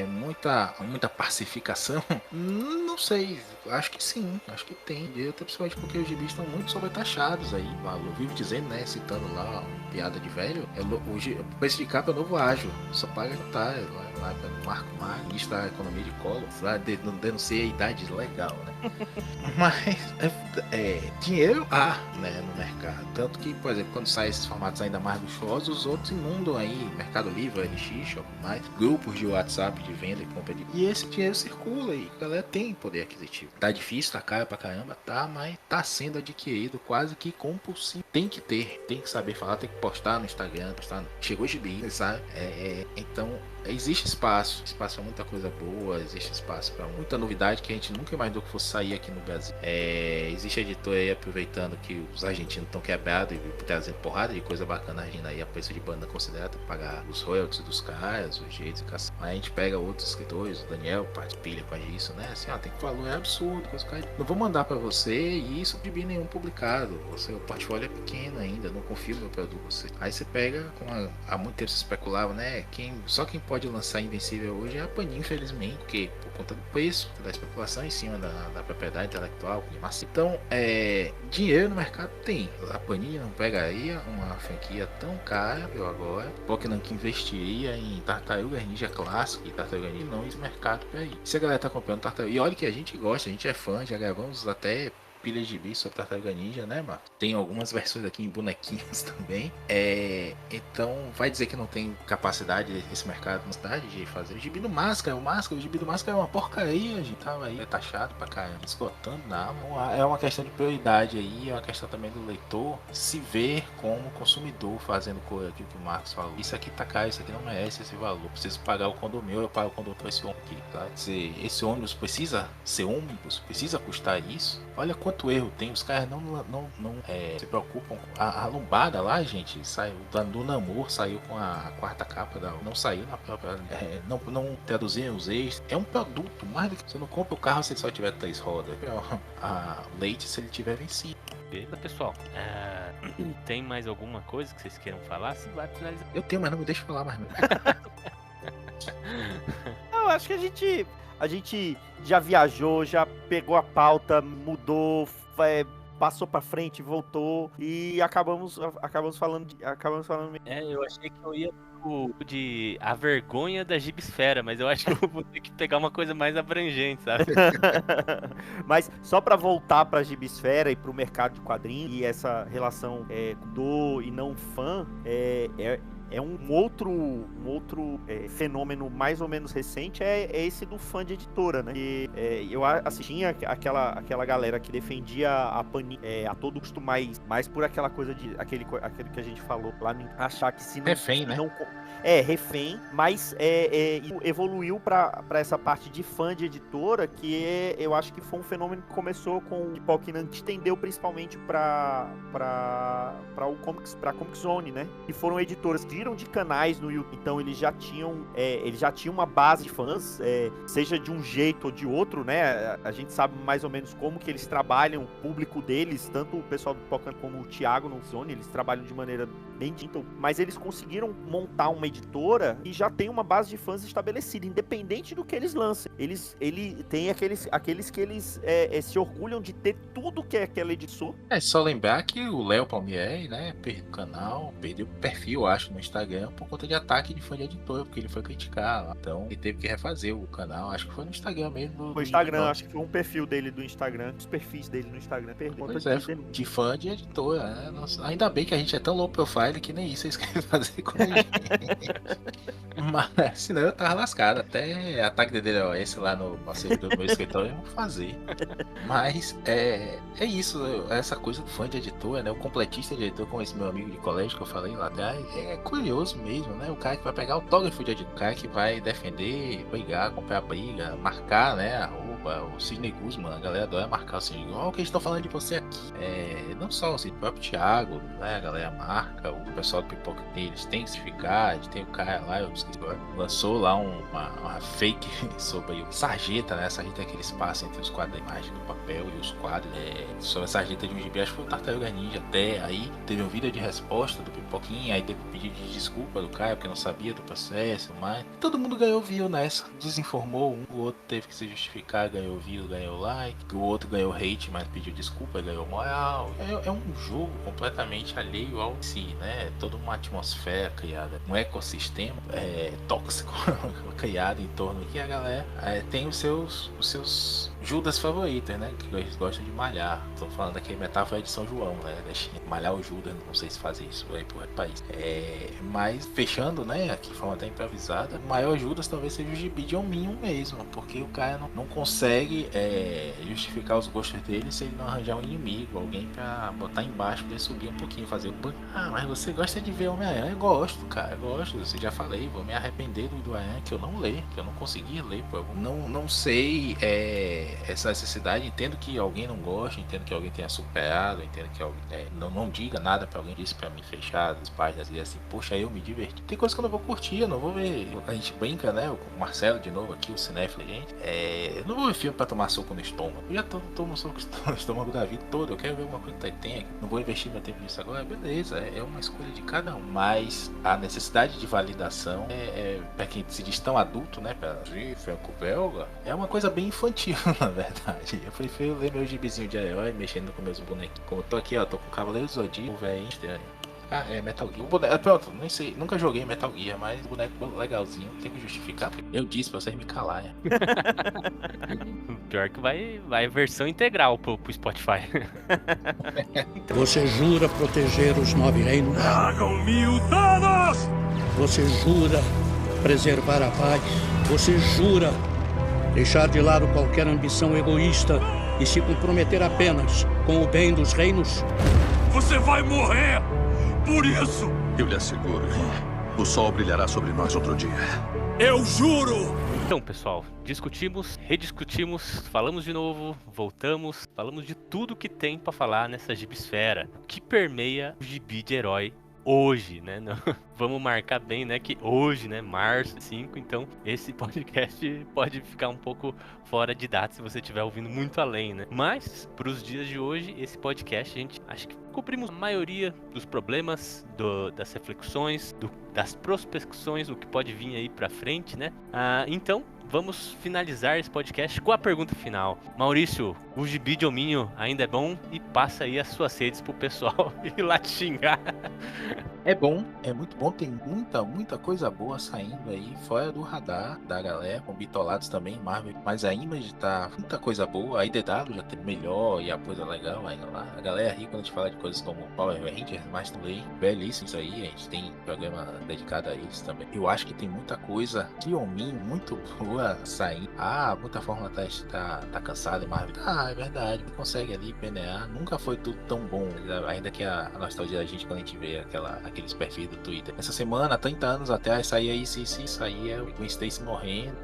Muita pacificação. Não sei, acho que sim, acho que tem dinheiro, principalmente porque os gibis estão muito sobretaxados aí. Eu vivo dizendo, né, citando lá uma piada de velho, o preço de capa é o novo ágil, só paga otário, lá no Marco Magno, ministro da Economia de Collor, lá denuncia a idade legal, né? Mas dinheiro há, né, no mercado. Tanto que, por exemplo, quando saem esses formatos ainda mais luxuosos, os outros inundam aí Mercado Livre, LX, Shop mais, grupos de WhatsApp de venda e compra e esse dinheiro circula aí. A galera tem poder aquisitivo. Tá difícil, tá caro pra caramba, tá, mas tá sendo adquirido quase que compulsivo. Tem que ter, tem que saber falar, tem que postar no Instagram, chegou gibi, sabe? Então existe espaço para muita coisa boa, existe espaço para muita novidade que a gente nunca imaginou que fosse sair aqui no Brasil. Existe editor aí aproveitando que os argentinos estão quebrados e trazendo porrada de coisa bacana argentina aí a preço de banda considerada, pagar os royalties dos caras, os jeitos e caçar. Aí a gente pega outros escritores, o Daniel partilha com isso, né? Assim, tem que valor, é absurdo, os caras não vou mandar para você e isso de bem nenhum publicado. O portfólio é pequeno ainda, não confio no meu produto. Aí você pega, há muito tempo se especulava, né? Só quem pode lançar Invencível hoje é a Panini, infelizmente, porque por conta do preço, da especulação em cima da propriedade intelectual. Então, dinheiro no mercado tem. A Panini não pegaria uma franquia tão cara, eu agora, porque não que investiria em Tartaruga Ninja clássico e Tartaruga Ninja não esse mercado por aí. Se a galera tá comprando Tartaruga, e olha que a gente gosta, a gente é fã, já gravamos até pilhas de bis sobre Tartaruga Ninja, né, mano? Tem algumas versões aqui em bonequinhos também. Então, vai dizer que não tem capacidade esse mercado na cidade de fazer. O gibi do Máscara, o gibi do Máscara é uma porcaria, a gente tava aí taxado pra caramba, esgotando, não. É uma questão de prioridade aí, é uma questão também do leitor se ver como consumidor fazendo coisa aqui que o Marcos falou. Isso aqui tá caro, isso aqui não merece esse valor. Preciso pagar o condomínio, eu pago o condomínio pra esse ônibus aqui, tá? Esse ônibus precisa ser ônibus, precisa custar isso. Olha quanto erro tem, os caras não se preocupam. A lombada lá, gente, saiu do Namor, saiu com a quarta capa não saiu na própria, não traduziram os eixos. É um produto, mais do que você não compra o carro se ele só tiver 3 rodas. A leite se ele tiver vencido. Beleza, pessoal. Tem mais alguma coisa que vocês queiram falar? Se vai finalizar. Eu tenho, mas não me deixa falar mais. Eu acho que a gente já viajou, já pegou a pauta, mudou, passou pra frente, voltou e acabamos falando. Eu achei que eu ia de a vergonha da gibisfera, mas eu acho que eu vou ter que pegar uma coisa mais abrangente, sabe? Mas só pra voltar pra gibisfera e pro mercado de quadrinhos e essa relação do e não fã, é um outro fenômeno mais ou menos recente, é esse do fã de editora, né? E, eu assistia aquela galera que defendia a Panini a todo custo mais por aquela coisa de aquele que a gente falou lá, achar que se não, refém, né? refém, mas evoluiu pra essa parte de fã de editora, que eu acho que foi um fenômeno que começou com o Pipoca Nankin, estendeu principalmente pra Comic Zone, né? Que foram editoras que viram de canais no YouTube, então eles já tinham uma base de fãs, seja de um jeito ou de outro, né? A gente sabe mais ou menos como que eles trabalham, o público deles, tanto o pessoal do Pipoca como o Thiago no Zone, eles trabalham de maneira bem distinta, mas eles conseguiram montar uma editora e já tem uma base de fãs estabelecida, independente do que eles lancem. Ele tem aqueles que eles se orgulham de ter tudo que é aquela edição. É só lembrar que o Léo Palmieri, né, perdeu o canal, perdeu o perfil, acho, no Instagram por conta de ataque de fã de editora, porque ele foi criticar lá. Então ele teve que refazer o canal, acho que foi no Instagram mesmo. No Instagram, acho que foi um perfil dele do Instagram, os perfis dele no Instagram perdeu. Pois é, de fã de editora, né? Nossa, ainda bem que a gente é tão low profile que nem isso eles querem fazer com a gente. Mas senão eu tava lascado. Até ataque de DDoS lá no servidor do meu escritório eu vou fazer. Mas é isso, essa coisa do fã de editor, né? O completista de editor, como esse meu amigo de colégio que eu falei lá atrás, é curioso mesmo, né? O cara que vai pegar autógrafo de editor, o cara que vai defender, brigar, comprar briga, marcar, né? A roupa, o Sidney Guzman, a galera adora marcar o Sidney Guzman. Olha o que eles estão falando de você aqui. Não só o próprio Thiago, né? A galera marca, o pessoal do Pipoca eles têm que se ficar, tem o cara lá, eu esqueci agora, lançou lá uma fake sobre o Sarjeta, né? A Sarjeta é aquele espaço entre os quadros da imagem do papel e os quadros, sobre a Sarjeta de um gibi, acho que foi o Tartaruga Ninja até, aí teve um vídeo de resposta do Pipoquinha, aí teve um pedido de desculpa do cara, porque não sabia do processo, mas todo mundo ganhou view nessa, desinformou um, o outro teve que se justificar, ganhou view, ganhou like, o outro ganhou hate, mas pediu desculpa, ganhou moral. É um jogo completamente alheio ao si, né? Toda uma atmosfera criada, um ecossistema tóxico criado em torno que a galera tem os seus Judas favoritos, né? Que eles gostam de malhar. Tô falando aqui metáfora de São João, né? Malhar o Judas, não sei se fazem isso aí por país. Mas fechando, né? Aqui de forma até improvisada, o maior Judas talvez seja o gibi de hominho mesmo, porque o cara não consegue justificar os gostos dele se ele não arranjar um inimigo, alguém pra botar embaixo pra ele subir um pouquinho, fazer o banco. Mas você gosta de ver Homem-Aranha? Eu gosto, cara, eu gosto. Eu já falei, vou me arrepender do Aranha que eu não leio, que eu não consegui ler, pô. Não sei essa necessidade, entendo que alguém não gosta, entendo que alguém tenha superado, entendo que alguém não diga nada pra alguém, disse pra mim fechar as páginas e assim, poxa, eu me diverti. Tem coisa que eu não vou curtir, eu não vou ver. A gente brinca, né? O Marcelo de novo aqui, o cinéfilo, gente. Eu não vou ver filme pra tomar soco no estômago. Eu já tomo soco no estômago da vida toda. Eu quero ver uma coisa que tem aqui. Não vou investir meu tempo nisso agora, beleza. É uma escolha de cada um. Mas a necessidade de validação pra quem se diz tão adulto, né? Pra franco-belga, é uma coisa bem infantil, na verdade. Eu prefiro ler meu gibizinho de herói mexendo com meus bonequinhos. Como eu tô aqui, ó, tô com o Cavaleiro do Zodíaco, velho, estranho. Metal Gear. O boneco, pronto, nem sei, nunca joguei Metal Gear, mas o boneco legalzinho, tem que justificar. Eu disse pra vocês me calarem. Pior que vai versão integral pro Spotify. Você jura proteger os 9 reinos? Tragam 1000 danos! Você jura preservar a paz? Você jura deixar de lado qualquer ambição egoísta e se comprometer apenas com o bem dos reinos? Você vai morrer! Por isso! Eu lhe asseguro, o sol brilhará sobre nós outro dia. Eu juro! Então, pessoal, discutimos, rediscutimos, falamos de novo, voltamos, falamos de tudo que tem pra falar nessa gibisfera, que permeia o gibi de herói hoje, né? Vamos marcar bem, né, que hoje, né, março 5, então esse podcast pode ficar um pouco fora de data se você estiver ouvindo muito além, né? Mas, para os dias de hoje, esse podcast, a gente acho que cobrimos a maioria dos problemas, das reflexões, das prospecções, o que pode vir aí pra frente, né? Então, vamos finalizar esse podcast com a pergunta final. Maurício, o gibi de hominho ainda é bom? E passa aí as suas redes pro pessoal ir lá te xingar. É bom, é muito bom, tem muita coisa boa saindo aí, fora do radar da galera, com bitolados também, Marvel, mas a Image tá muita coisa boa, a IDW já tem melhor e a coisa legal ainda lá. A galera ri quando a gente fala de coisas como Power Rangers, mas também belíssimos aí, a gente tem programa dedicado a eles também. Eu acho que tem muita coisa de hominho muito boa saindo. Muita fórmula tá cansada em Marvel. É verdade, não consegue ali penear, nunca foi tudo tão bom, ainda que a nostalgia da gente quando a gente vê aquela naqueles perfis do Twitter. Essa semana, 30 anos até, saía isso aí é o Gwen Stacy morrendo,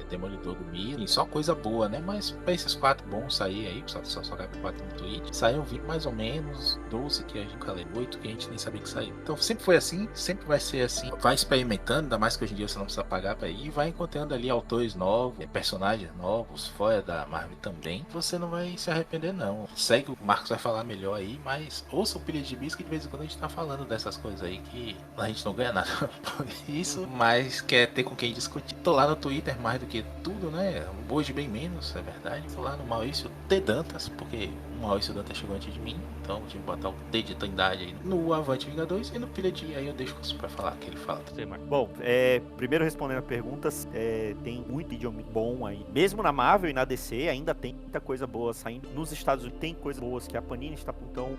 Demolidor do Milo, só coisa boa, né? Mas pra esses 4 bons sair aí, só cabe 4 no Twitch, saíram 20 mais ou menos, 12 que a gente nunca lembra, 8 que a gente nem sabia que saiu. Então sempre foi assim, sempre vai ser assim. Vai experimentando, ainda mais que hoje em dia você não precisa pagar pra ir, e vai encontrando ali autores novos, personagens novos, fora da Marvel também. Você não vai se arrepender não. Segue, o Marcos vai falar melhor aí, mas ouça o Pilha de Bis, que de vez em quando a gente tá falando dessas coisas aí que a gente não ganha nada por isso, mas quer ter com quem discutir. Tô lá no Twitter mais do que tudo, né? Hoje bem menos, é verdade. Tô lá no Maurício T. Dantas, porque o Maurício Dantas chegou antes de mim, então tive que botar o T de Trindade aí no Avante Vingadores e no Pilha de... Aí eu deixo pra falar que ele fala. Bom, primeiro respondendo a perguntas, tem muito idioma bom aí. Mesmo na Marvel e na DC, ainda tem muita coisa boa saindo. Nos Estados Unidos tem coisas boas que a Panini está... Então,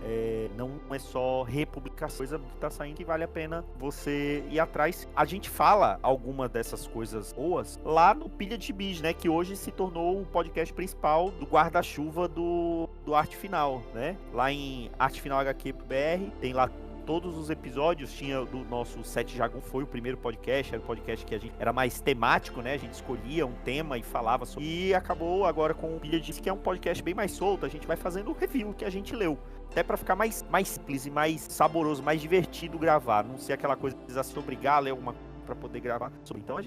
não é só republicar coisa que tá saindo que vale a pena você ir atrás. A gente fala algumas dessas coisas boas lá no Pilha de Bis, né? Que hoje se tornou o podcast principal do guarda-chuva do Arte Final, né? Lá em Arte Final HQ.br, tem lá todos os episódios. Tinha do nosso Sete Jagun, foi o primeiro podcast, era o podcast que a gente era mais temático, né? A gente escolhia um tema e falava sobre. E acabou agora com o Pilha de Bis, que é um podcast bem mais solto. A gente vai fazendo o review que a gente leu. Até pra ficar mais simples e mais saboroso, mais divertido gravar. Não ser aquela coisa de precisar se obrigar a ler alguma coisa pra poder gravar sobre. Então a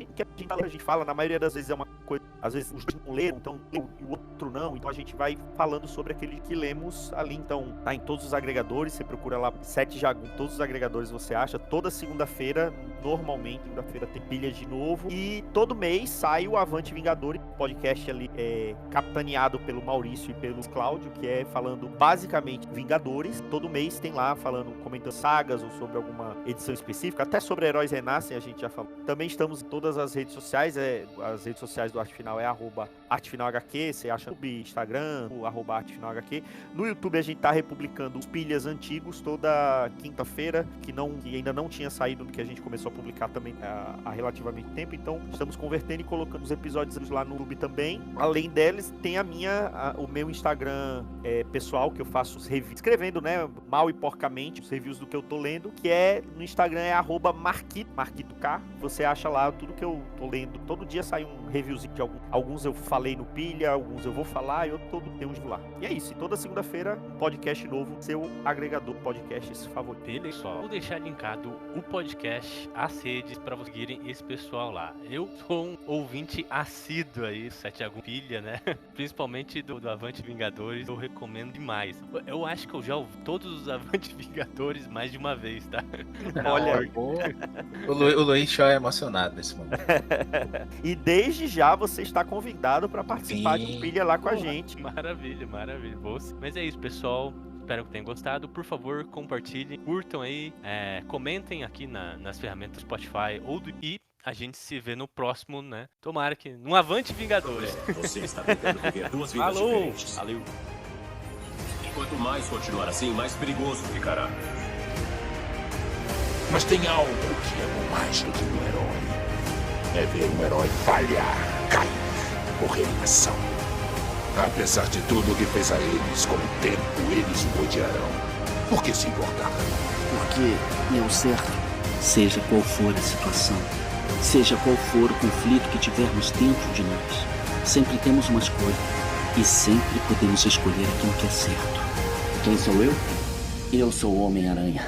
gente fala, na maioria das vezes é uma coisa, às vezes os dois não leram, então e o outro não, então a gente vai falando sobre aquele que lemos ali. Então tá em todos os agregadores, você procura lá Sete Jagun, todos os agregadores você acha. Toda segunda-feira, normalmente, segunda-feira tem Pilha de novo, e todo mês sai o Avante Vingadores, podcast ali capitaneado pelo Maurício e pelo Cláudio, que é falando basicamente Vingadores. Todo mês tem lá falando, comentando sagas ou sobre alguma edição específica, até sobre Heróis Renascem a gente já falou. Também estamos em todas as redes sociais, as redes sociais do Arte Final é @ArteFinalHQ, você acha no YouTube, Instagram, @ArteFinalHQ. No YouTube a gente tá republicando os pilhas antigos toda quinta-feira, que ainda não tinha saído, que a gente começou a publicar também há relativamente tempo, então estamos convertendo e colocando os episódios lá no YouTube também. Além deles, tem o meu Instagram pessoal, que eu faço os reviews, escrevendo, né, mal e porcamente, os reviews do que eu tô lendo, que no Instagram é @Marquito K. Você acha lá tudo que eu tô lendo. Todo dia sai um reviewzinho de alguns eu falei no Pilha, alguns eu vou falar, e eu tenho uns lá. E é isso. E toda segunda-feira, um podcast novo, seu agregador podcasts favorito. Pessoal, vou deixar linkado o podcast, as redes, pra vocês seguirem esse pessoal lá. Eu sou um ouvinte assíduo aí, Sete Jagun Pilha, né? Principalmente do Avante Vingadores, eu recomendo demais. Eu acho que eu já ouvi todos os Avante Vingadores mais de uma vez, tá? Olha, o Luiz é emocionado nesse momento. E desde já você está convidado para participar de um Pilha lá com a gente. Maravilha. Mas é isso, pessoal. Espero que tenham gostado. Por favor, compartilhem, curtam aí, comentem aqui nas ferramentas Spotify ou do e a gente se vê no próximo, né? Tomara que no Avante Vingadores. Você está tentando viver 2 vidas diferentes. Valeu. Quanto mais continuar assim, mais perigoso ficará. Mas tem algo que amo mais do que um herói. É ver um herói falhar, cair, morrer em ação. Apesar de tudo que fez a eles, com o tempo eles o odiarão. Por que se importar? Porque é o certo. Seja qual for a situação, seja qual for o conflito que tivermos dentro de nós, sempre temos uma escolha. E sempre podemos escolher aquilo que é certo. Quem sou eu? Eu sou o Homem-Aranha.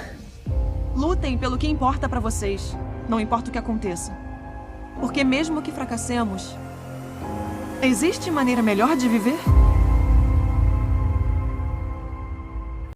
Lutem pelo que importa pra vocês, não importa o que aconteça. Porque mesmo que fracassemos, existe maneira melhor de viver?